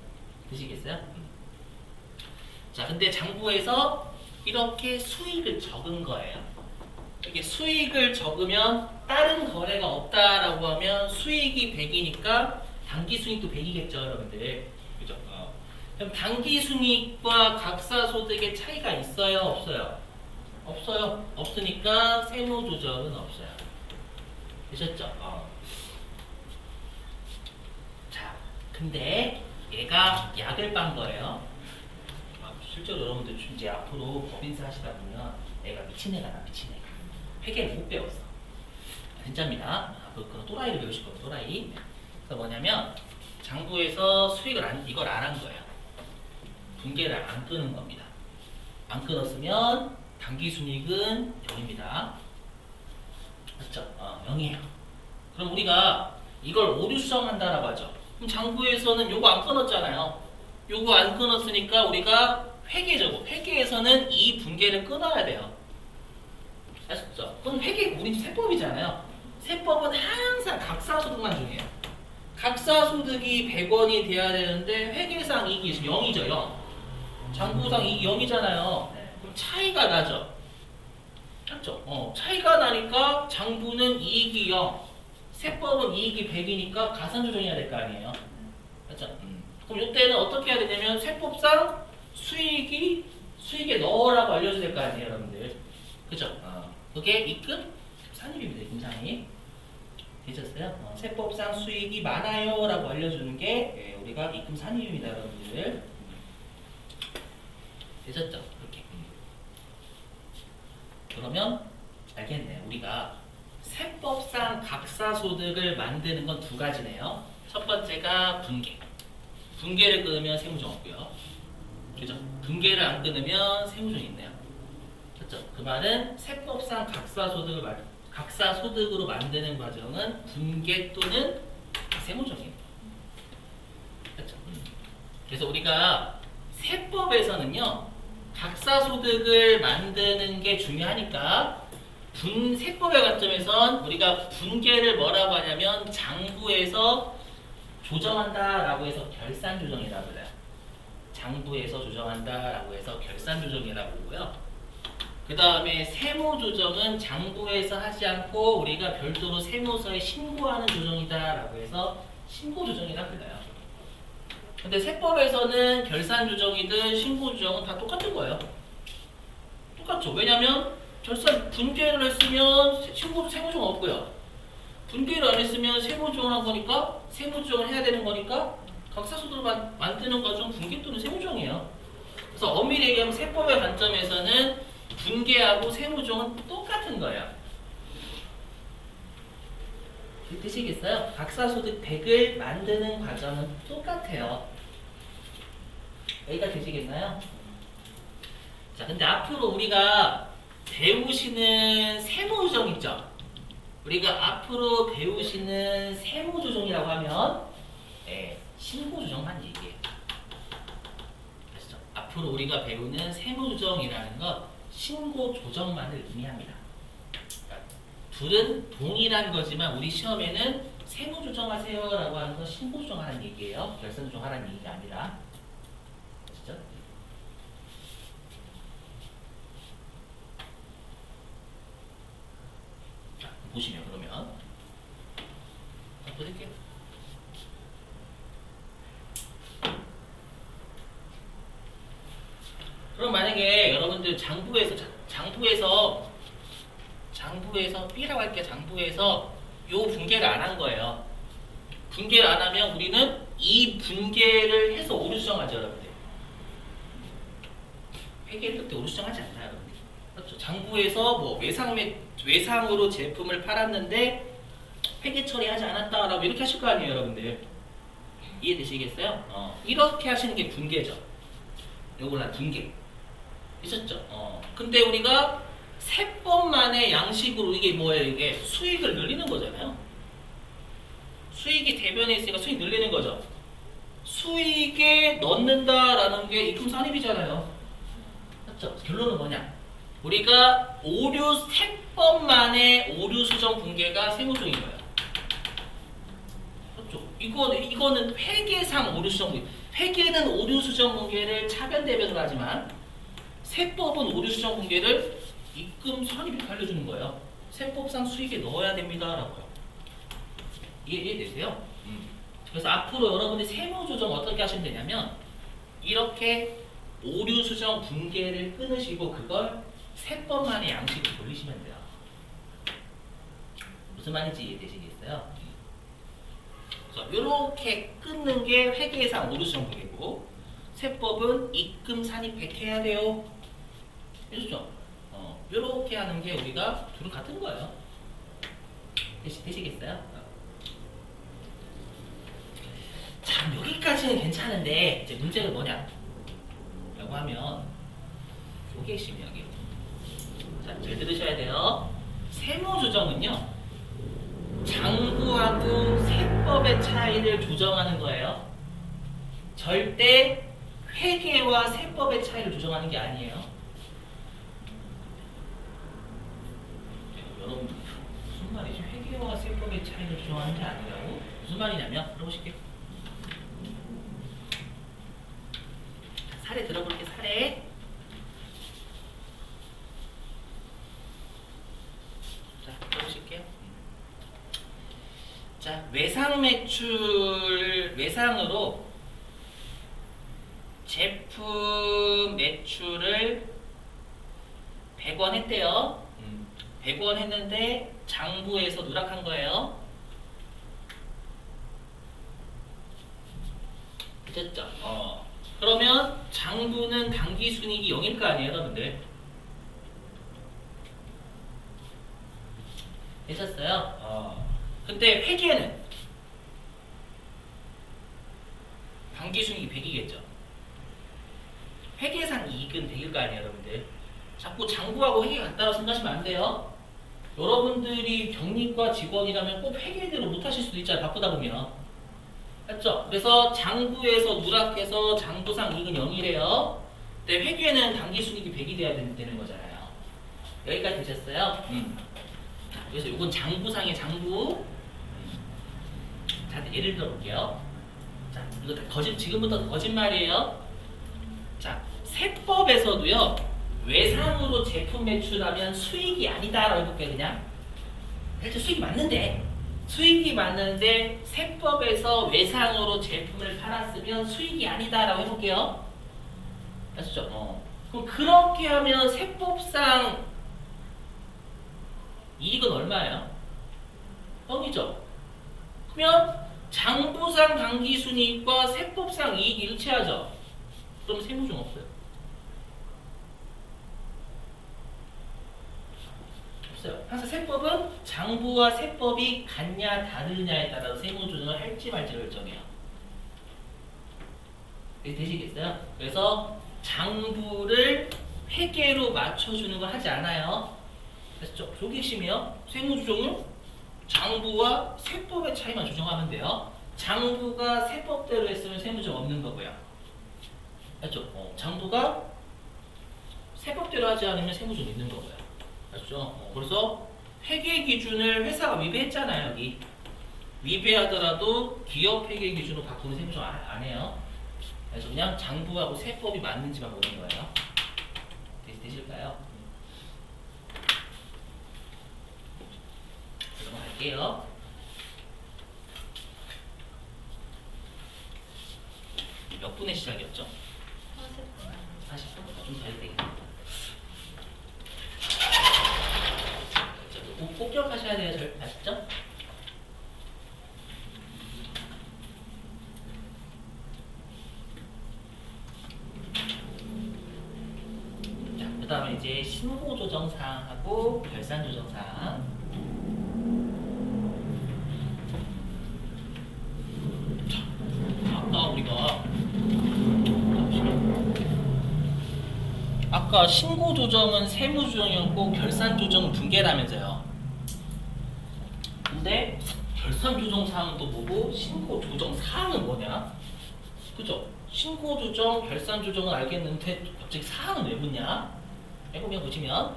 [SPEAKER 1] 되시겠어요? 자, 근데 장부에서 이렇게 수익을 적은 거예요. 이렇게 수익을 적으면 다른 거래가 없다라고 하면 수익이 100이니까 당기순이익도 100이겠죠, 여러분들. 그죠? 그럼 당기순이익과 각사소득의 차이가 있어요, 없어요? 없어요. 없으니까 세무조정은 없어요. 되셨죠? 자, 근데 얘가 약을 빤 거예요. 실제로 여러분들 이제 앞으로 법인세 하시다 보면 애가 미친 애가 나, 미친 애가. 회계를 못 배웠어. 진짜입니다. 그런 또라이를 배우실 거예요, 또라이. 그래서 뭐냐면 장부에서 수익을 이걸 안 한 거예요. 분계를 안 끄는 겁니다. 안 끊었으면 당기순이익은 0입니다. 맞죠? 0이에요. 그럼 우리가 이걸 오류 수정한다라고 하죠. 그럼 장부에서는 요거 안 끊었잖아요. 요거 안 끊었으니까 우리가 회계적으로 회계에서는 이 분계를 끊어야 돼요. 아셨죠? 그럼 회계 우리 세법이잖아요. 세법은 항상 각사소득만 중요해요. 각사소득이 100원이 돼야 되는데 회계상 이익이 지금 0이죠. 0. 장부상 이익이 0이잖아요. 그럼 차이가 나죠. 맞죠? 차이가 나니까 장부는 이익이 0, 세법은 이익이 100이니까 가산조정해야 될 거 아니에요. 맞죠? 그럼 이때는 어떻게 해야 되냐면 세법상 수익에 넣으라고 알려줘야 될 거 아니에요, 여러분들. 그죠? 그게 입금 산입입니다. 입금 산입. 되셨어요? 세법상 수익이 많아요 라고 알려주는 게 우리가 입금 산입입니다, 여러분들. 되셨죠? 이렇게. 그러면 알겠네. 우리가 세법상 각사소득을 만드는 건 두 가지네요. 첫 번째가 분계. 분계를 끊으면 세무정 없고요. 그죠? 분계를 안 끊으면 세무정이 있네요. 그렇죠? 그 말은 세법상 각사소득으로 만드는 과정은 분계 또는 세무정이에요. 그렇죠? 그래서 우리가 세법에서는요, 각사소득을 만드는 게 중요하니까 세법의 관점에선 우리가 분계를 뭐라고 하냐면 장부에서 조정한다라고 해서 결산조정이라고 해요. 장부에서 조정한다라고 해서 결산조정이라고 하고요. 그 다음에 세무조정은 장부에서 하지 않고 우리가 별도로 세무서에 신고하는 조정이다라고 해서 신고조정이라고 불러요. 근데 세법에서는 결산조정이든 신고조정은 다 똑같은 거예요. 똑같죠. 왜냐면 분계를 했으면 세무조정 없고요. 분계를 안 했으면 세무조정을 한 거니까 세무조정을 해야 되는 거니까 각사소득을 만드는 과정 분계 또는 세무조정이에요. 그래서 엄밀히 얘기하면 세법의 관점에서는 분계하고 세무조정은 똑같은 거예요. 되시겠어요? 각사소득 100을 만드는 과정은 똑같아요. 여기가 되시겠나요? 자, 근데 앞으로 우리가 배우시는 세무조정 있죠? 우리가 앞으로 배우시는 세무조정이라고 하면 신고조정만 얘기해요. 아시죠? 앞으로 우리가 배우는 세무조정이라는 건 신고조정만을 의미합니다. 그러니까 둘은 동일한 거지만 우리 시험에는 세무조정하세요 라고 하는 건 신고조정하라는 얘기예요. 결산조정하라는 얘기가 아니라. 아시죠? 자, 보시면 그러면 보실게요. 그럼 만약에 여러분들 장부에서 B라고 할게요. 장부에서 요 분계를 안 한 거예요. 분계를 안 하면 우리는 이 분계를 해서 오류 수정하죠, 여러분들. 회계를 그때 오류 수정하지 않나요, 여러분들? 그렇죠. 장부에서 뭐 외상으로 제품을 팔았는데 회계 처리하지 않았다라고 이렇게 하실 거 아니에요, 여러분들. 이해되시겠어요? 이렇게 하시는 게 분계죠. 요걸로 분계. 있었죠? 근데 우리가 세법만의 양식으로 이게 뭐예요? 이게 수익을 늘리는 거잖아요. 수익이 대변에 있으니까 수익 늘리는 거죠. 수익에 넣는다라는 게 입금 산입이잖아요. 맞죠? 결론은 뭐냐? 우리가 세법만의 오류 수정 분계가 세무조정인 거예요. 그렇죠? 이거는 회계상 오류 수정 분계. 회계는 오류 수정 분계를 차변 대변으로 하지만 세법은 오류 수정 분계를 입금 선입이 알려주는 거예요. 세법상 수익에 넣어야 됩니다라고요. 이해되세요? 그래서 앞으로 여러분이 세무조정 어떻게 하시면 되냐면 이렇게 오류 수정 분계를 끊으시고 그걸 세법만의 양식으로 돌리시면 돼요. 무슨 말인지 이해되시겠어요? 그래서 이렇게 끊는 게 회계상 오류 수정 분계고 세법은 입금 산입해야 돼요. 해주죠? 이렇게 하는 게 우리가 둘은 같은 거예요. 되시겠어요? 참 여기까지는 괜찮은데 이제 문제가 뭐냐? 라고 하면 요게 핵심이에요. 여기. 자, 잘 들으셔야 돼요. 세무조정은요 장부하고 세법의 차이를 조정하는 거예요. 절대 회계와 세법의 차이를 조정하는 게 아니에요. 여러분 무슨 말이지? 회계와 세법의 차이를 조정하는 게 아니라고? 무슨 말이냐면 들어보실게요. 사례 들어볼게요. 사례. 자, 들어보실게요. 자, 외상으로 제품 매출을 100원 했대요. 100원 했는데 장부에서 누락한 거예요. 됐죠? 그러면 장부는 당기순이익이 0일 거 아니에요, 여러분들? 되셨어요? 근데 회계는 당기순이익이 100이겠죠? 회계상 이익은 100일 거 아니에요, 여러분들? 자꾸 장부하고 회계 같다고 생각하시면 안 돼요. 여러분들이 경리과 직원이라면 꼭 회계대로 못하실 수도 있잖아요, 바쁘다 보면. 맞죠? 그래서 장부에서 누락해서 장부상 이익은 0이래요. 근데 회계는 당기순이익이 100이 돼야 되는 거잖아요. 여기까지 되셨어요? 자, 그래서 이건 장부상의 장부. 자, 예를 들어볼게요. 자, 이거 다 지금부터 거짓말이에요. 자, 세법에서도요, 외상으로 제품 매출하면 수익이 아니다라고 해볼게요, 그냥. 실제 수익이 맞는데 세법에서 외상으로 제품을 팔았으면 수익이 아니다라고 해볼게요. 아시죠? 그럼 그렇게 하면 세법상 이익은 얼마예요? 0이죠. 그러면 장부상 당기순이익과 세법상 이익이 일치하죠. 그럼 세무중 없어요. 없어요. 항상 세법은 장부와 세법이 같냐 다르냐에 따라서 세무조정을 할지 말지를 결정해요. 되시겠어요? 그래서 장부를 회계로 맞춰주는 거 하지 않아요. 아시죠? 조기심이요. 세무조정은 장부와 세법의 차이만 조정하면 돼요. 장부가 세법대로 했으면 세무조정 없는 거고요. 알죠? 장부가 세법대로 하지 않으면 세무조정 있는 거고요. 알죠? 그래서 회계 기준을 회사가 위배했잖아요. 여기 위배하더라도 기업 회계 기준으로 바꾸는 세무조정 안 해요. 그래서 그냥 장부하고 세법이 맞는지만 보는 거예요. 되실까요? 넘어갈게요. 몇 분의 시작이었죠? 40분? 좀 더 해도 되겠다. 꼭 기억하셔야 돼요. 아시죠? 자, 그 다음에 이제 신고조정사항하고 결산조정사항. 아까 신고조정은 세무조정이었고 결산조정은 분계라면서요. 근데 결산조정사항은 또 뭐고 신고조정사항은 뭐냐? 그죠? 신고조정, 결산조정은 알겠는데 갑자기 사항은 왜 묻냐? 해보면 보시면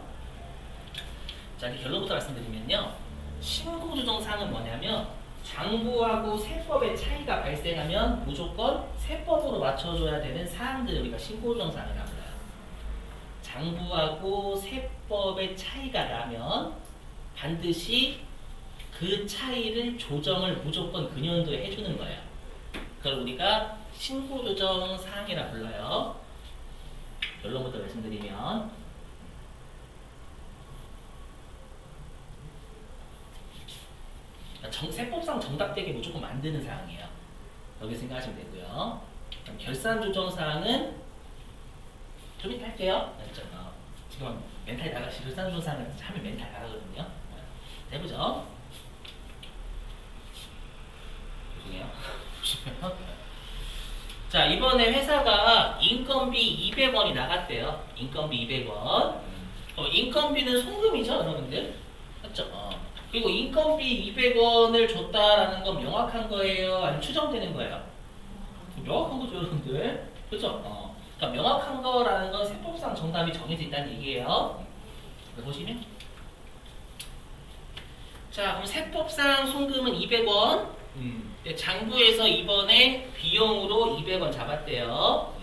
[SPEAKER 1] 자, 이제 결론부터 말씀드리면요. 신고조정사항은 뭐냐면 장부하고 세법의 차이가 발생하면 무조건 세법으로 맞춰줘야 되는 사항들을 우리가 신고조정사항이라고 해요. 장부하고 세법의 차이가 나면 반드시 그 차이를 조정을 무조건 근연도에 해주는 거예요. 그걸 우리가 신고조정 사항이라 불러요. 결론부터 말씀드리면 세법상 정답되게 무조건 만드는 사항이에요. 여기 생각하시면 되고요. 결산조정 사항은 좀 이따 할게요. 지금 멘탈 나가시 결산조정 사항을 하면 멘탈 나가거든요. 해보죠. 죄송해요. 자, 이번에 회사가 인건비 200원이 나갔대요. 인건비 200원. 인건비는 송금이죠, 여러분들? 맞죠? 그리고 인건비 200원을 줬다라는 건 명확한 거예요? 아니면 추정되는 거예요? 명확한 거죠, 여러분들. 그죠? 그러니까 명확한 거라는 건 세법상 정답이 정해져 있다는 얘기예요. 보시면. 자, 그럼 세법상 송금은 200원. 장부에서 이번에 비용으로 200원 잡았대요.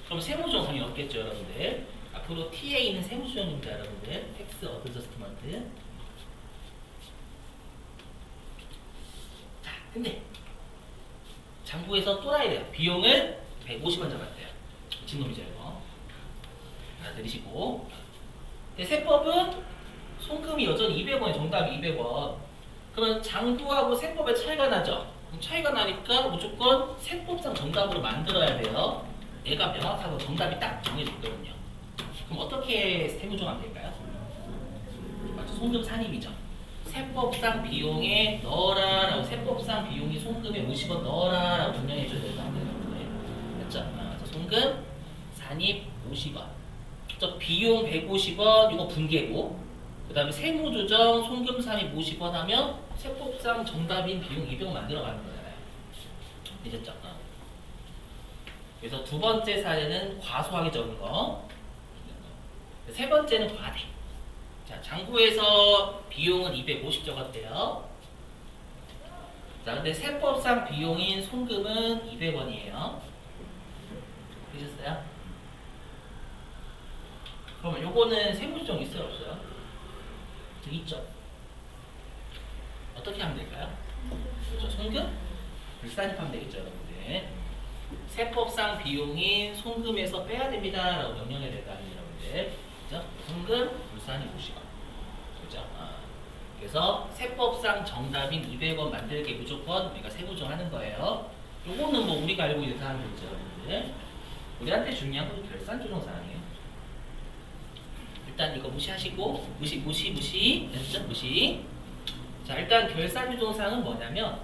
[SPEAKER 1] 그럼 세무조정 당연히 없겠죠, 여러분들. 앞으로 T에 있는 세무조정입니다, 여러분들. 텍스 어드저스트먼트. 자, 근데 장부에서 또 나야 돼요. 비용을 150원 잡았대요. 진놈이죠, 이거. 하나 들으시고. 근데 세법은 송금이 여전히 200원이 정답이 200원. 그러면 장부하고 세법의 차이가 나죠? 그럼 차이가 나니까 무조건 세법상 정답으로 만들어야 돼요. 얘가 명확하고 정답이 딱 정해져 있거든요. 그럼 어떻게 세무조정하면 될까요? 맞죠? 송금 산입이죠. 세법상 비용에 넣어라라고, 세법상 비용이 송금에 50원 넣어라라고 분명해줘야 되는 거예요. 맞죠? 송금 산입 50원. 저 비용 150원 이거 분계고, 그 다음에 세무조정 송금 산입 50원 하면 세법상 정답인 비용 200원 만들어가는 거잖아요. 되셨죠? 그래서 두 번째 사례는 과소하게 적은 거. 세 번째는 과대. 자, 장부에서 비용은 250 적었대요. 자, 근데 세법상 비용인 송금은 200원이에요. 되셨어요? 그러면 요거는 세무조정 있어요, 없어요? 있죠. 어떻게 하면 될까요? 그렇죠. 송금? 불산입하면 되겠죠, 여러분들. 세법상 비용인 송금에서 빼야 됩니다 라고 명령해야 될 거 아니에요, 여러분들. 그죠? 송금, 불산입 50원. 그죠? 그래서 세법상 정답인 200원 만들게 무조건 우리가 세무조정하는 거예요. 요거는 뭐 우리가 알고 있는 사항들이죠, 여러분들. 우리한테 중요한 건 결산조정 사항이에요. 일단 이거 무시하시고, 무시. 됐죠? 무시. 자, 일단 결산조정 사항은 뭐냐면,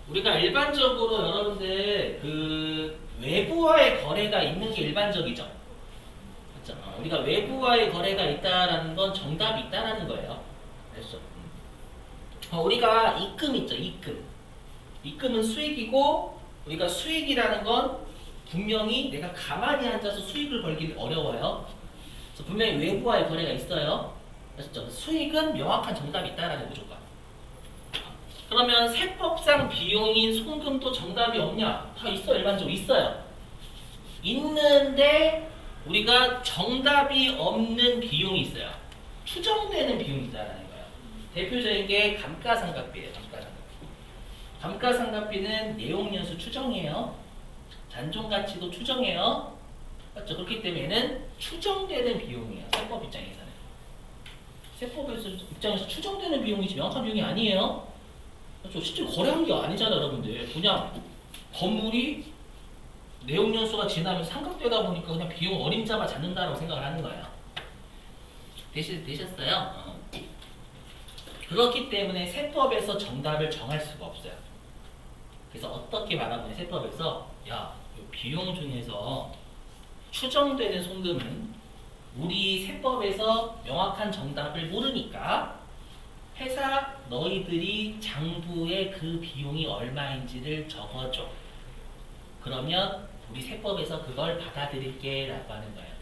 [SPEAKER 1] 우리가 일반적으로 여러분들 그 외부와의 거래가 있는 게 일반적이죠. 그렇죠? 우리가 외부와의 거래가 있다라는 건 정답이 있다라는 거예요. 그렇죠? 우리가 입금 있죠, 입금. 입금은 수익이고, 우리가 수익이라는 건 분명히 내가 가만히 앉아서 수익을 벌기는 어려워요. 그래서 분명히 외부와의 거래가 있어요. 그렇죠? 수익은 명확한 정답이 있다라는 무조건. 그러면 세법상 비용인 송금도 정답이 없냐? 다 있어, 일반적으로 있어요. 있는데 우리가 정답이 없는 비용이 있어요. 추정되는 비용이 있다라는 거예요. 대표적인 게 감가상각비예요. 감가상각비는 내용연수 추정이에요. 잔존가치도 추정해요. 맞죠? 그렇기 때문에는 추정되는 비용이에요. 세법 입장에서는. 세법 입장에서 추정되는 비용이지 명확한 비용이 아니에요. 그렇죠? 실제로 거래한 게 아니잖아, 여러분들. 그냥 건물이 내용연수가 지나면 상각되다 보니까 그냥 비용 어림잡아 잡는다라고 생각을 하는 거예요. 되셨어요? 그렇기 때문에 세법에서 정답을 정할 수가 없어요. 그래서 어떻게 말하면 세법에서 야, 비용 중에서 추정되는 송금은 우리 세법에서 명확한 정답을 모르니까 회사 너희들이 장부에 그 비용이 얼마인지를 적어줘. 그러면 우리 세법에서 그걸 받아들일게 라고 하는 거예요.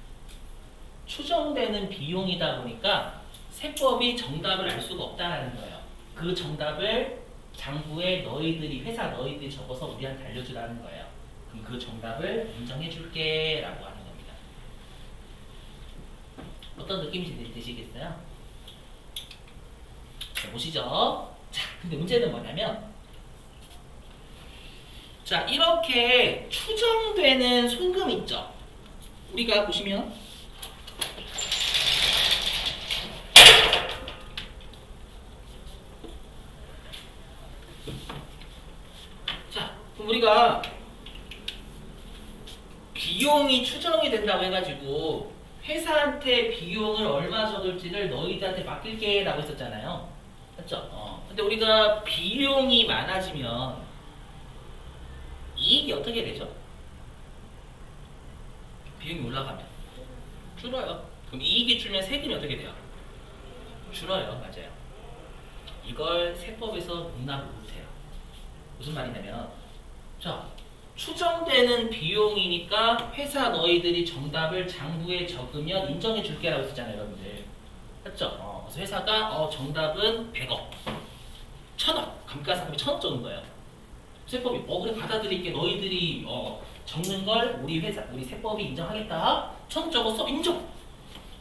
[SPEAKER 1] 추정되는 비용이다 보니까 세법이 정답을 알 수가 없다는 거예요. 그 정답을 장부에 너희들이, 회사 너희들이 적어서 우리한테 알려주라는 거예요. 그럼 그 정답을 인정해 줄게 라고 하는 겁니다. 어떤 느낌이 되시겠어요? 자, 보시죠. 자, 근데 문제는 뭐냐면, 자, 이렇게 추정되는 송금 있죠? 우리가 보시면, 자, 그럼 우리가 비용이 추정이 된다고 해가지고 회사한테 비용을 얼마 적을지를 너희들한테 맡길게 라고 했었잖아요. 맞죠? 근데 우리가 비용이 많아지면 이익이 어떻게 되죠? 비용이 올라가면 줄어요. 그럼 이익이 줄면 세금이 어떻게 돼요? 줄어요. 맞아요. 이걸 세법에서 용납을 못해요. 무슨 말이냐면, 자, 추정되는 비용이니까 회사 너희들이 정답을 장부에 적으면 인정해 줄게 라고 했잖아요, 여러분들. 맞죠? 그래서 회사가 정답은 100억, 1000억, 감가상각비 1000억 적은 거예요. 세법이 그래 받아들일게. 너희들이 적는 걸 우리 세법이 인정하겠다. 1000억 적었어? 인정.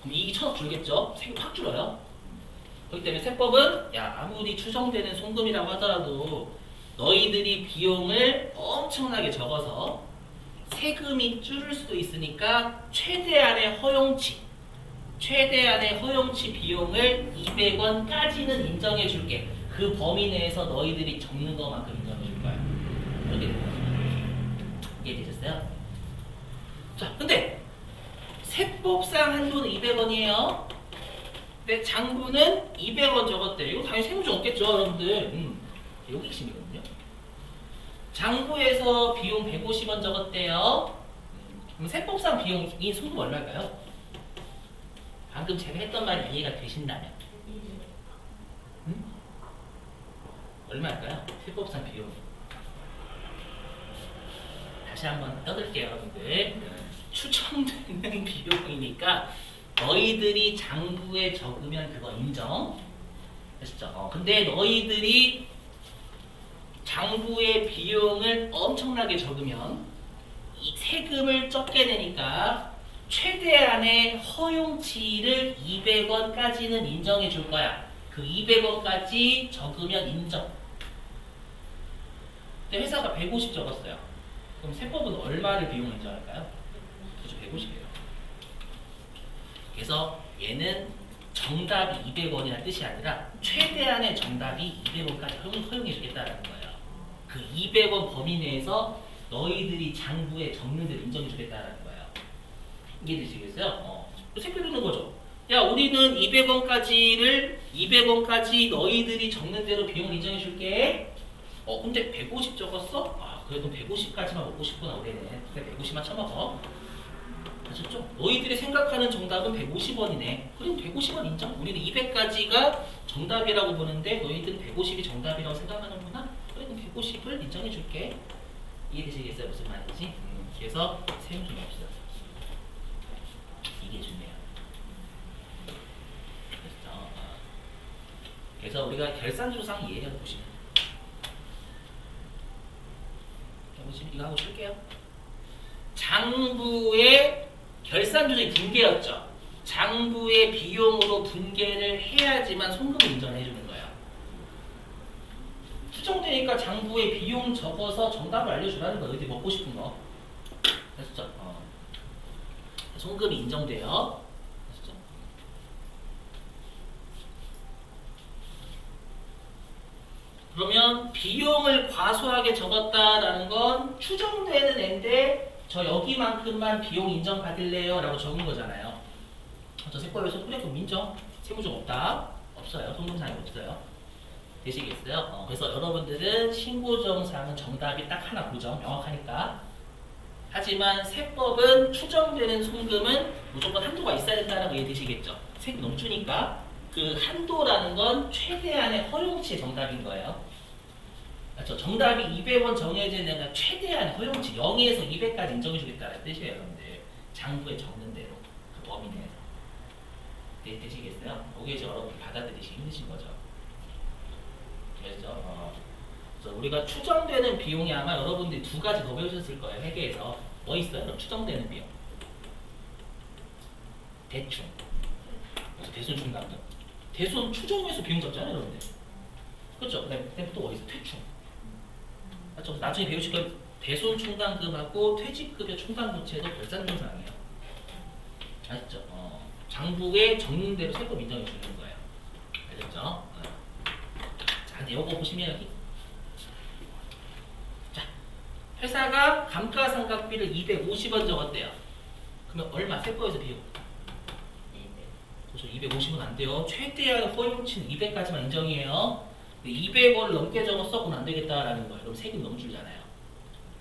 [SPEAKER 1] 그럼 이익이 1000억 줄겠죠? 세금 확 줄어요. 그렇기 때문에 세법은 아무리 추정되는 송금이라고 하더라도 너희들이 비용을 엄청나게 적어서 세금이 줄을 수도 있으니까 최대한의 허용치 비용을 200원까지는 인정해 줄게. 그 범위 내에서 너희들이 적는 것만큼 인정해 줄 거야. 이렇게 되는 거죠. 이해되셨어요? 자, 근데 세법상 한도는 200원이에요. 근데 장부는 200원 적었대. 이거 당연히 세무조 없겠죠, 여러분들. 여기 핵심이거든요. 장부에서 비용 150원 적었대요. 그럼 세법상 비용이 송금 얼마일까요? 방금 제가 했던 말이 이해가 되신다면 얼마일까요? 세법상 비용. 다시 한번 떠들게요, 여러분들. 추정되는 비용이니까 너희들이 장부에 적으면 그거 인정. 아시죠? 근데 너희들이 장부의 비용을 엄청나게 적으면 이 세금을 적게 내니까 최대한의 허용치를 200원까지는 인정해 줄 거야. 그 200원까지 적으면 인정. 근데 회사가 150 적었어요. 그럼 세법은 얼마를 비용 인정할까요? 그렇죠, 150이에요. 그래서 얘는 정답이 200원이라는 뜻이 아니라 최대한의 정답이 200원까지 허용해 주겠다는 거예요. 그 200원 범위 내에서 너희들이 장부에 적는 대로 인정해 주겠다는 거예요. 이해되시겠어요? 생각해두는 거죠. 야, 우리는 200원까지 너희들이 적는 대로 비용을 인정해 줄게. 근데 150 적었어? 그래도 150까지만 먹고 싶구나, 우리는. 그래, 150만 쳐먹어. 아셨죠? 너희들이 생각하는 정답은 150원이네. 그럼 150원 인정? 우리는 200까지가 정답이라고 보는데 너희들은 150이 정답이라고 생각하는구나? 그럼 150을 인정해 줄게. 이해되시겠어요? 무슨 말인지? 그래서 세금 좀 없어요. 이게 중요해요. 그래서 우리가 결산조상 이해해 보시면 이거 하고 쉴게요. 장부의 결산조정이 분계였죠. 장부의 비용으로 분계를 해야지만 송금을 인정해 주는 거예요. 추정되니까 장부의 비용 적어서 정답을 알려주라는 거예요. 어디 먹고 싶은 거. 됐죠? 송금이 인정돼요. 됐죠? 그러면 비용을 과소하게 적었다라는 건 추정되는 애인데 저 여기만큼만 비용 인정받을래요? 라고 적은 거잖아요. 저 세법에서 그래 그럼 인정. 세무적 없다. 없어요. 송금사항이 없어요. 되시겠어요? 그래서 여러분들은 신고정사항은 정답이 딱 하나 고정 명확하니까. 하지만 세법은 추정되는 송금은 무조건 한도가 있어야 된다는 거 이해되시겠죠? 세금 넘주니까 그 한도라는 건 최대한의 허용치의 정답인 거예요. 그렇죠? 정답이 200원 정해져 있는 건 최대한의 허용치 0에서 200까지 인정해 주겠다는 뜻이에요, 여러분들. 장부에 적는 대로 그 범위 내에서. 되시겠어요? 그게 이제 여러분들 받아들이기 힘드신 거죠. 그래서 그래서 우리가 추정되는 비용이 아마 여러분들이 두 가지 더 배우셨을 거예요. 회계에서. 뭐 있어요? 그럼 추정되는 비용. 대충. 그래서 대손 충당금. 대손 추정해서 비용 잡잖아요, 여러분들. 그렇죠? 그다음에 또 어디 있어? 퇴충. 맞죠? 나중에 배우실 건 대손 충당금하고 퇴직급여 충당부채도 결산조사항이에요. 아시죠? 장부에 적는 대로 세법 인정해 주는 거예요. 알겠죠? 자, 근데 요거 보시면 여기. 자, 회사가 감가상각비를 250원 적었대요. 그러면 얼마? 세법에서 비용. 그렇죠. 250원 안 돼요. 최대한 허용치는 200까지만 인정이에요. 200원을 넘게 적었어? 그건 안 되겠다라는 거예요. 그럼 세금 너무 줄잖아요.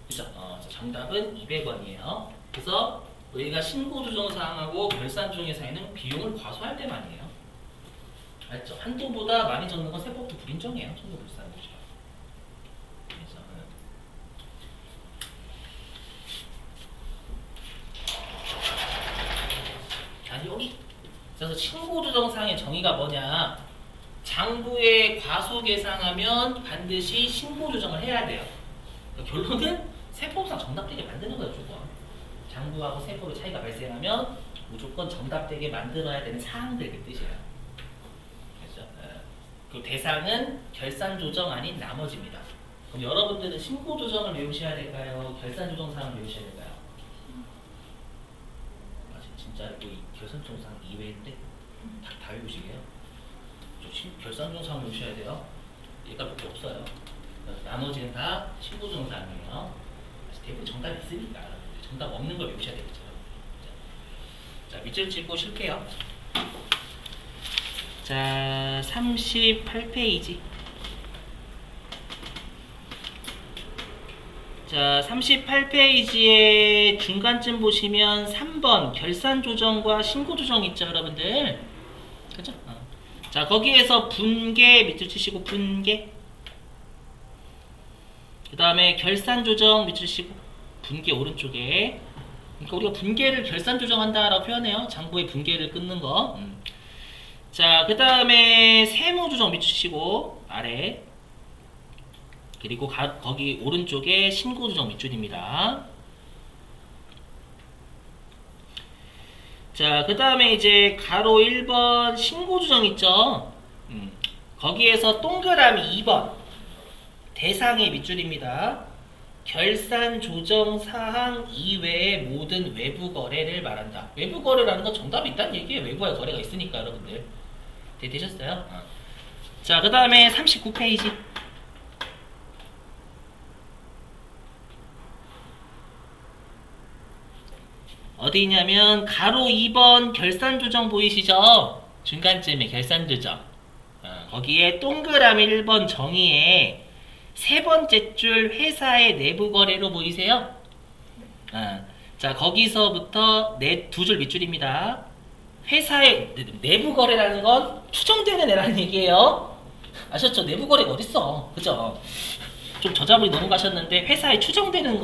[SPEAKER 1] 그죠? 정답은 200원이에요. 그래서 우리가 신고조정사항하고 결산조정의 사이는 비용을 과소할 때만이에요. 알죠? 한도보다 많이 적는 건 세법도 불인정이에요. 청구불산조정. 그래서 아니 여기. 그래서 신고조정사항의 정의가 뭐냐? 장부에 과속 예상하면 반드시 신고조정을 해야 돼요. 그러니까 결론은 세법상 정답되게 만드는 거예요, 조건. 장부하고 세법의 차이가 발생하면 무조건 정답되게 만들어야 되는 사항들 그 뜻이에요. 그렇죠? 그 대상은 결산 조정 아닌 나머지입니다. 그럼 여러분들은 신고 조정을 외우셔야 될까요? 결산 조정 사항을 외우셔야 될까요? 아, 진짜 이 결산 조정 사항 이외인데 다 외우시게요? 결산 조정 사항 외우셔야 돼요. 얘가밖에 없어요. 나머지는 다 신고 조정 사항이에요. 대부분 정답이 있으니까 정답 없는 걸 외우셔야 되겠죠. 자, 밑줄 찍고 쉴게요. 자, 38페이지. 자, 38페이지의 중간쯤 보시면 3번 결산 조정과 신고 조정 있죠, 여러분들. 그죠? 자, 거기에서 분계 밑줄 치시고 분계. 그 다음에 결산 조정 밑줄 치시고 분계 오른쪽에. 그러니까 우리가 분계를 결산 조정한다라고 표현해요. 장부의 분계를 끊는 거. 자, 그 다음에 세무 조정 밑줄 치시고 아래. 그리고 거기 오른쪽에 신고 조정 밑줄입니다. 자, 그 다음에 이제 가로 1번 신고 조정 있죠. 거기에서 동그라미 2번 대상의 밑줄입니다. 결산 조정 사항 이외의 모든 외부 거래를 말한다. 외부 거래라는 건 정답이 있다는 얘기예요. 외부와의 거래가 있으니까 여러분들. 되셨어요? 자, 그 다음에 39페이지. 어디 있냐면 가로 2번 결산 조정 보이시죠? 중간쯤에 결산 조정. 거기에 동그라미 1번 정의에 세 번째 줄 회사의 내부 거래로 보이세요? 자, 거기서부터 두 줄 밑줄입니다. 회사의 내부 거래라는 건 추정되는 애라는 얘기예요. 아셨죠? 내부 거래가 어딨어? 그죠? 좀 저자분이 넘어가셨는데 회사에 추정되는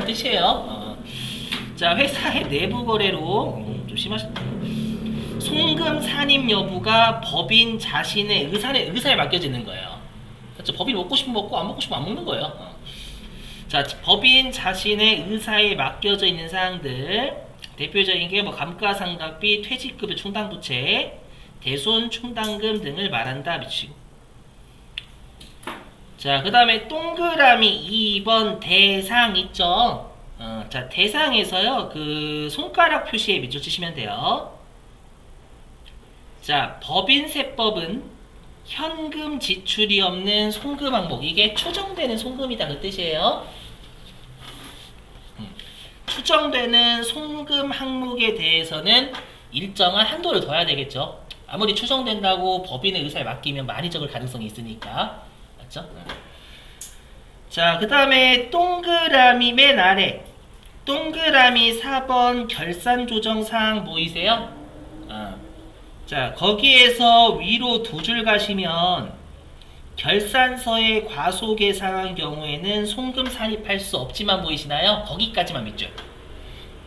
[SPEAKER 1] 뜻이에요. 자, 회사의 내부 거래로 좀 심하셨다. 송금 산입 여부가 법인 자신의 의사에 맡겨지는 거예요. 그렇죠? 법인 먹고 싶으면 먹고 안 먹고 싶으면 안 먹는 거예요. 자, 법인 자신의 의사에 맡겨져 있는 사항들 대표적인 게 뭐 감가상각비, 퇴직급여 충당부채, 대손 충당금 등을 말한다. 미치고. 자, 그 다음에 동그라미 2번 대상 있죠. 자, 대상에서요 그 손가락 표시에 밑줄 치시면 돼요. 자, 법인세법은 현금 지출이 없는 송금 항목, 이게 추정되는 송금이다 그 뜻이에요. 추정되는 송금 항목에 대해서는 일정한 한도를 둬야 되겠죠. 아무리 추정된다고 법인의 의사에 맡기면 많이 적을 가능성이 있으니까. 맞죠? 자, 그 다음에 동그라미 맨 아래 동그라미 4번 결산 조정 사항 보이세요? 자, 거기에서 위로 두 줄 가시면 결산서에 과소 계상한 경우에는 송금 산입할 수 없지만 보이시나요? 거기까지만 밑줄.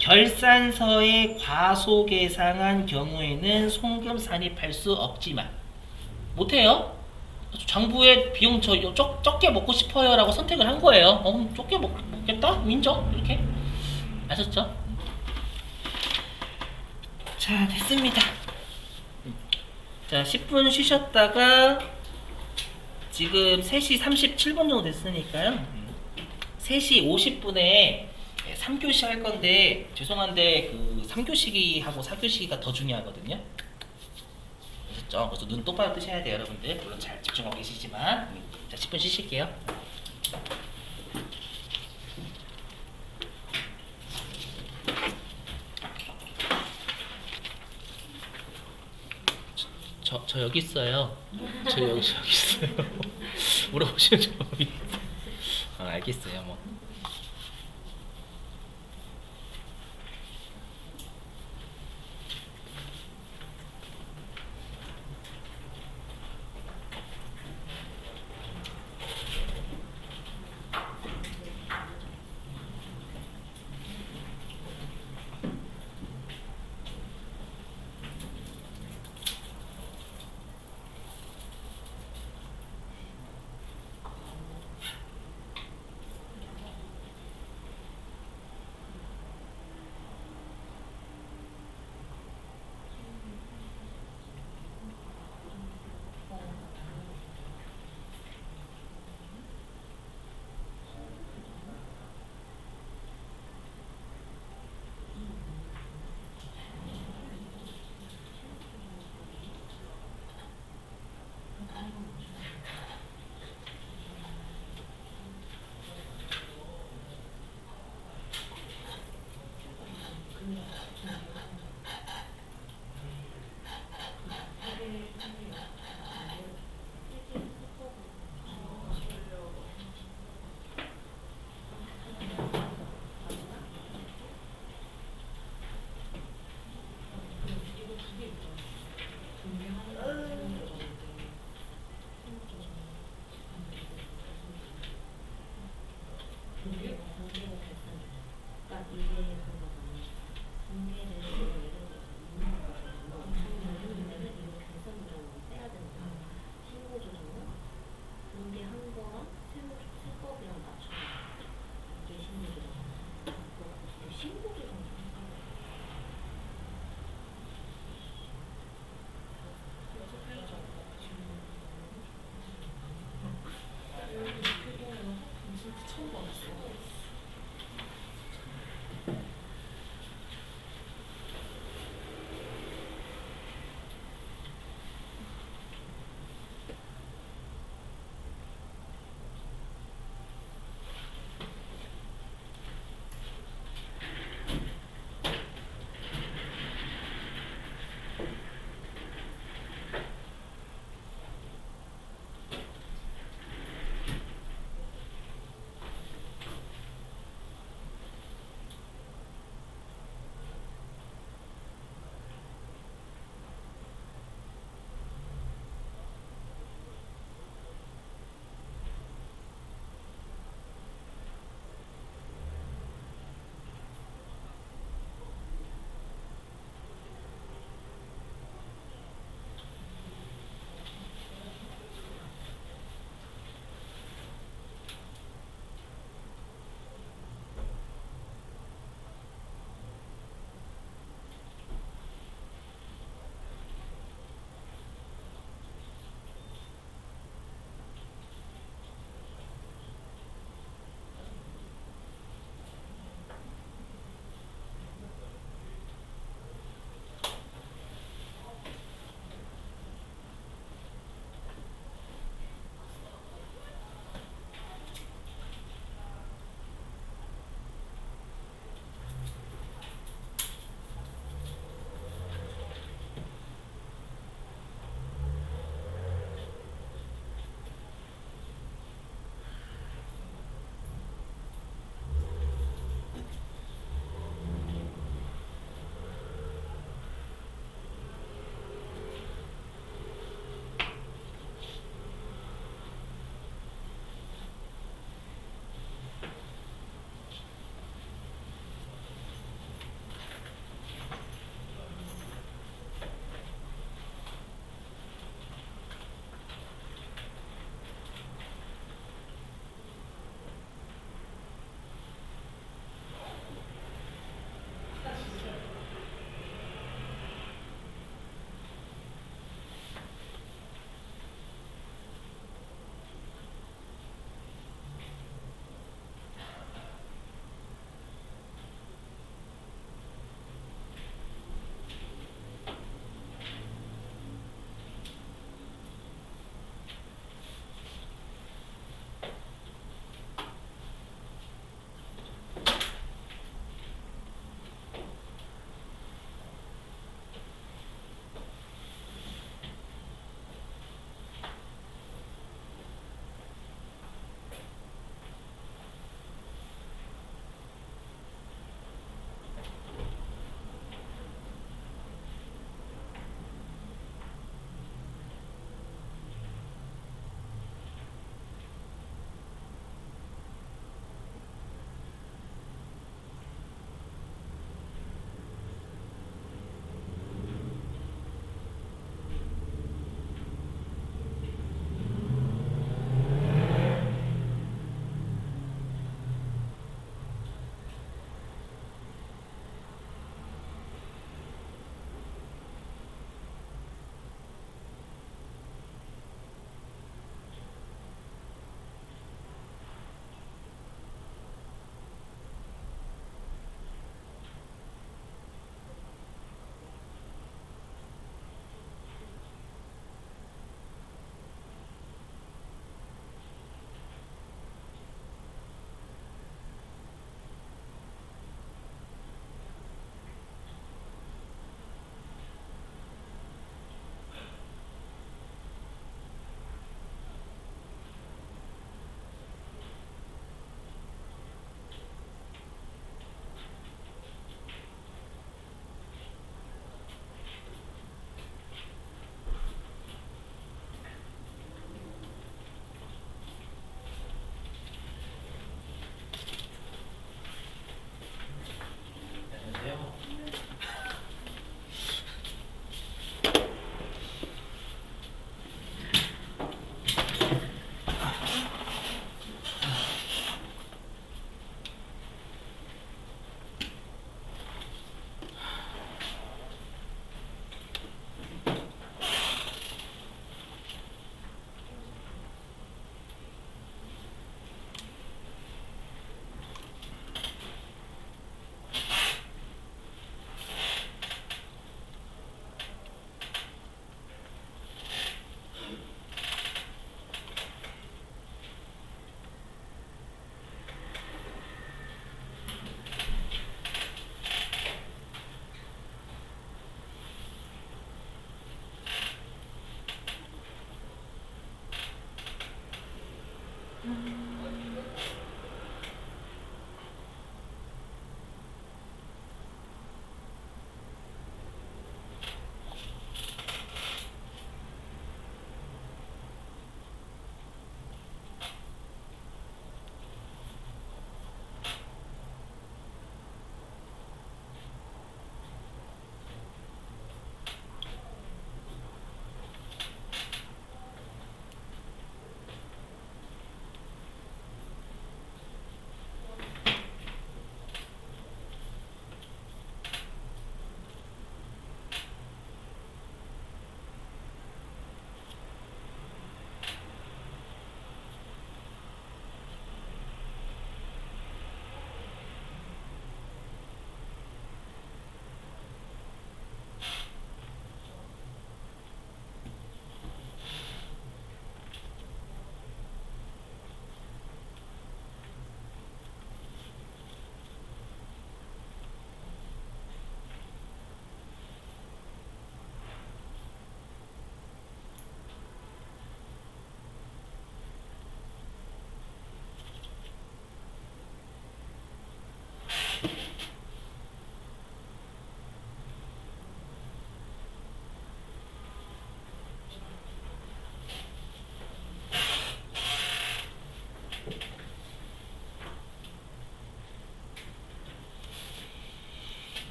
[SPEAKER 1] 결산서에 과소 계상한 경우에는 송금 산입할 수 없지만 못해요. 장부에 비용 적게 먹고 싶어요 라고 선택을 한 거예요. 적게 먹겠다? 인정? 이렇게 아셨죠? 자, 됐습니다. 자, 10분 쉬셨다가 지금 3시 37분 정도 됐으니까요. 3시 50분에 3교시 할 건데 죄송한데 그 3교시하고 4교시가 더 중요하거든요. 아셨죠? 그래서 눈 똑바로 뜨셔야 돼요, 여러분들. 물론 잘 집중하고 계시지만. 자, 10분 쉬실게요. 저 여기 있어요. 저 여기 있어요. 물어보시면 저 여기 있어요. 알겠어요, 뭐.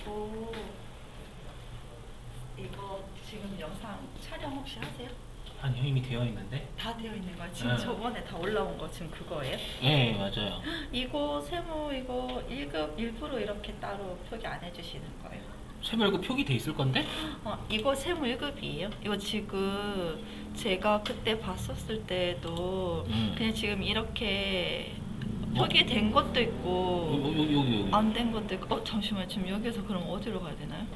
[SPEAKER 2] 오, 이거 지금 영상 촬영 혹시 하세요?
[SPEAKER 1] 아니요, 이미 되어 있는데.
[SPEAKER 2] 다 되어 있는 거야? 지금
[SPEAKER 1] 네.
[SPEAKER 2] 저번에 다 올라온 거 지금 그거예요?
[SPEAKER 1] 네, 맞아요.
[SPEAKER 2] 이거 세무 이거 1급 일부러 이렇게 따로 표기 안 해주시는 거예요?
[SPEAKER 1] 세별급 표기 돼 있을 건데?
[SPEAKER 2] 이거 세무 1급이에요? 이거 지금 제가 그때 봤었을 때도 그냥 지금 이렇게 표기된 것도 있고
[SPEAKER 1] 여기.
[SPEAKER 2] 안 된 것도 있고 잠시만 지금 여기서 그럼 어디로 가야 되나요?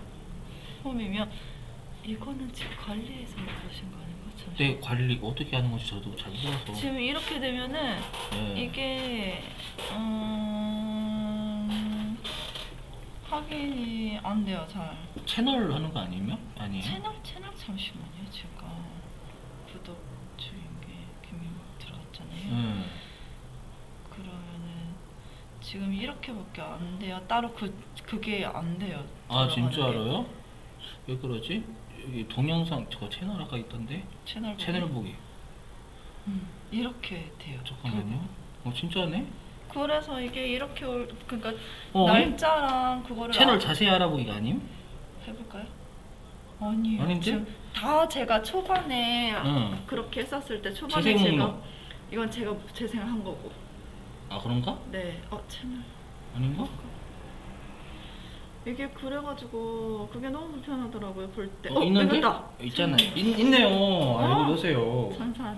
[SPEAKER 2] 홈이면 이거는 지금 관리해서 그러신 거 아닌가? 잠시만.
[SPEAKER 1] 네, 관리 어떻게 하는 건지 저도 잘 몰라서.
[SPEAKER 2] 지금 이렇게 되면은
[SPEAKER 1] 네.
[SPEAKER 2] 이게 확인이 안 돼요 잘.
[SPEAKER 1] 채널 하는 거 아니면? 아니에요?
[SPEAKER 2] 채널 잠시만요. 제가 구독 중에 김민국 들어갔잖아요. 그러면은 지금 이렇게밖에 안 돼요. 따로 그게 안 돼요.
[SPEAKER 1] 아,
[SPEAKER 2] 들어가는
[SPEAKER 1] 진짜로요? 왜 그러지? 여기 동영상 저 채널 아까 있던데?
[SPEAKER 2] 게. 채널
[SPEAKER 1] 채널 보기.
[SPEAKER 2] 이렇게 돼요.
[SPEAKER 1] 잠깐만요. 진짜네?
[SPEAKER 2] 그래서 이게 이렇게 그러니까
[SPEAKER 1] 어?
[SPEAKER 2] 날짜랑 그거를
[SPEAKER 1] 채널 자세히 알아보기가 아님?
[SPEAKER 2] 해볼까요? 아니에요.
[SPEAKER 1] 아닌데?
[SPEAKER 2] 지금 다 제가 초반에
[SPEAKER 1] 응.
[SPEAKER 2] 그렇게 했었을 때 초반에
[SPEAKER 1] 재생
[SPEAKER 2] 제가
[SPEAKER 1] 목록.
[SPEAKER 2] 이건 제가 재생한 거고.
[SPEAKER 1] 아, 그런가?
[SPEAKER 2] 네. 채널.
[SPEAKER 1] 아닌가?
[SPEAKER 2] 이게 그래가지고 그게 너무 불편하더라고요 볼 때.
[SPEAKER 1] 있는데?
[SPEAKER 2] 이거다.
[SPEAKER 1] 있잖아요. 있네요. 알고 보세요.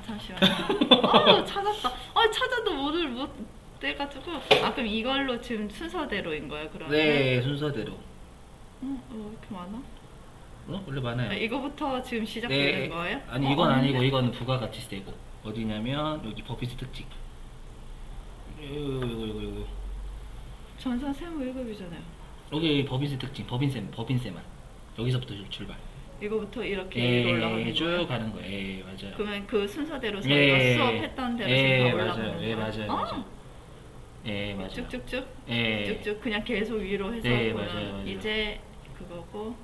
[SPEAKER 2] 잠시만요. 찾았다. 찾아도 못 돼가지고. 그럼 이걸로 지금 순서대로인 거예요 그러면?
[SPEAKER 1] 네, 순서대로.
[SPEAKER 2] 왜 이렇게 많아?
[SPEAKER 1] 원래 많아요.
[SPEAKER 2] 이거부터 지금 시작되는 거예요?
[SPEAKER 1] 아니, 이건 아니고 이거는 부가가치 세고. 어디냐면 여기 법인세 특징. 이거.
[SPEAKER 2] 전산 세무 1급이잖아요.
[SPEAKER 1] 여기 법인세 특징, 법인세만. 여기서부터 출발.
[SPEAKER 2] 이거부터 이렇게 위로 올라가는
[SPEAKER 1] 쭉
[SPEAKER 2] 거예요?
[SPEAKER 1] 가는 거예요. 예, 맞아요.
[SPEAKER 2] 그러면 그 순서대로 저희가 수업했던 대로 지금 다 올라가는
[SPEAKER 1] 맞아요.
[SPEAKER 2] 거예요?
[SPEAKER 1] 맞아요. 예, 맞아요.
[SPEAKER 2] 쭉쭉쭉?
[SPEAKER 1] 예.
[SPEAKER 2] 쭉쭉 그냥 계속 위로 해서
[SPEAKER 1] 네,
[SPEAKER 2] 보면
[SPEAKER 1] 맞아요.
[SPEAKER 2] 이제 그거고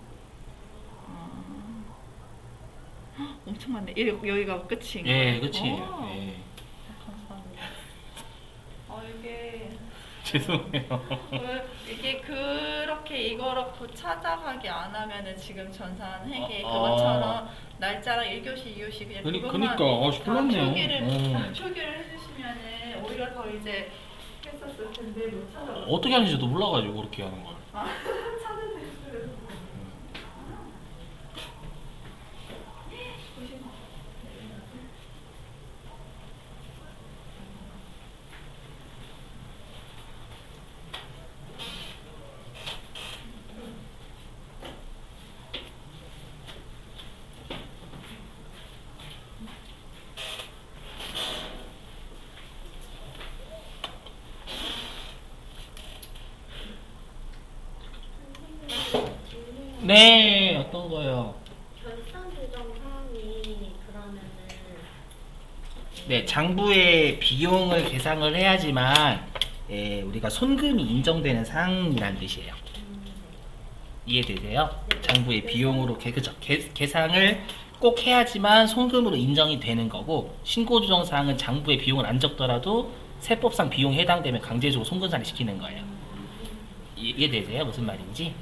[SPEAKER 2] 엄청 많네. 여기가 끝인 거예요?
[SPEAKER 1] 예, 끝이에요. 예.
[SPEAKER 2] 감사합니다. 이게
[SPEAKER 1] 죄송해요.
[SPEAKER 2] 이게 그렇게 이거렇고 찾아가기 안 하면은 지금 전산 회계
[SPEAKER 1] 아,
[SPEAKER 2] 그것처럼 날짜랑 1교시, 2교시 그냥 그것만
[SPEAKER 1] 그러니까,
[SPEAKER 2] 다
[SPEAKER 1] 몰랐네요.
[SPEAKER 2] 표기를 해주시면은 오히려 더 이제 했었을 근데 못 찾아.
[SPEAKER 1] 어떻게 하는지도 몰라가지고 그렇게 하는 걸.
[SPEAKER 2] 찾았네. 그래서.
[SPEAKER 1] 네, 어떤 거요?
[SPEAKER 3] 결산 조정 사항이 그러면은
[SPEAKER 1] 네, 장부의 비용을 계상을 해야지만 우리가 손금이 인정되는 사항이란 뜻이에요. 이해되세요? 장부의 비용으로 그죠? 계상을 꼭 해야지만 손금으로 인정이 되는 거고 신고조정 사항은 장부의 비용을 안 적더라도 세법상 비용에 해당되면 강제적으로 손금산을 시키는 거예요. 이해되세요? 무슨 말인지?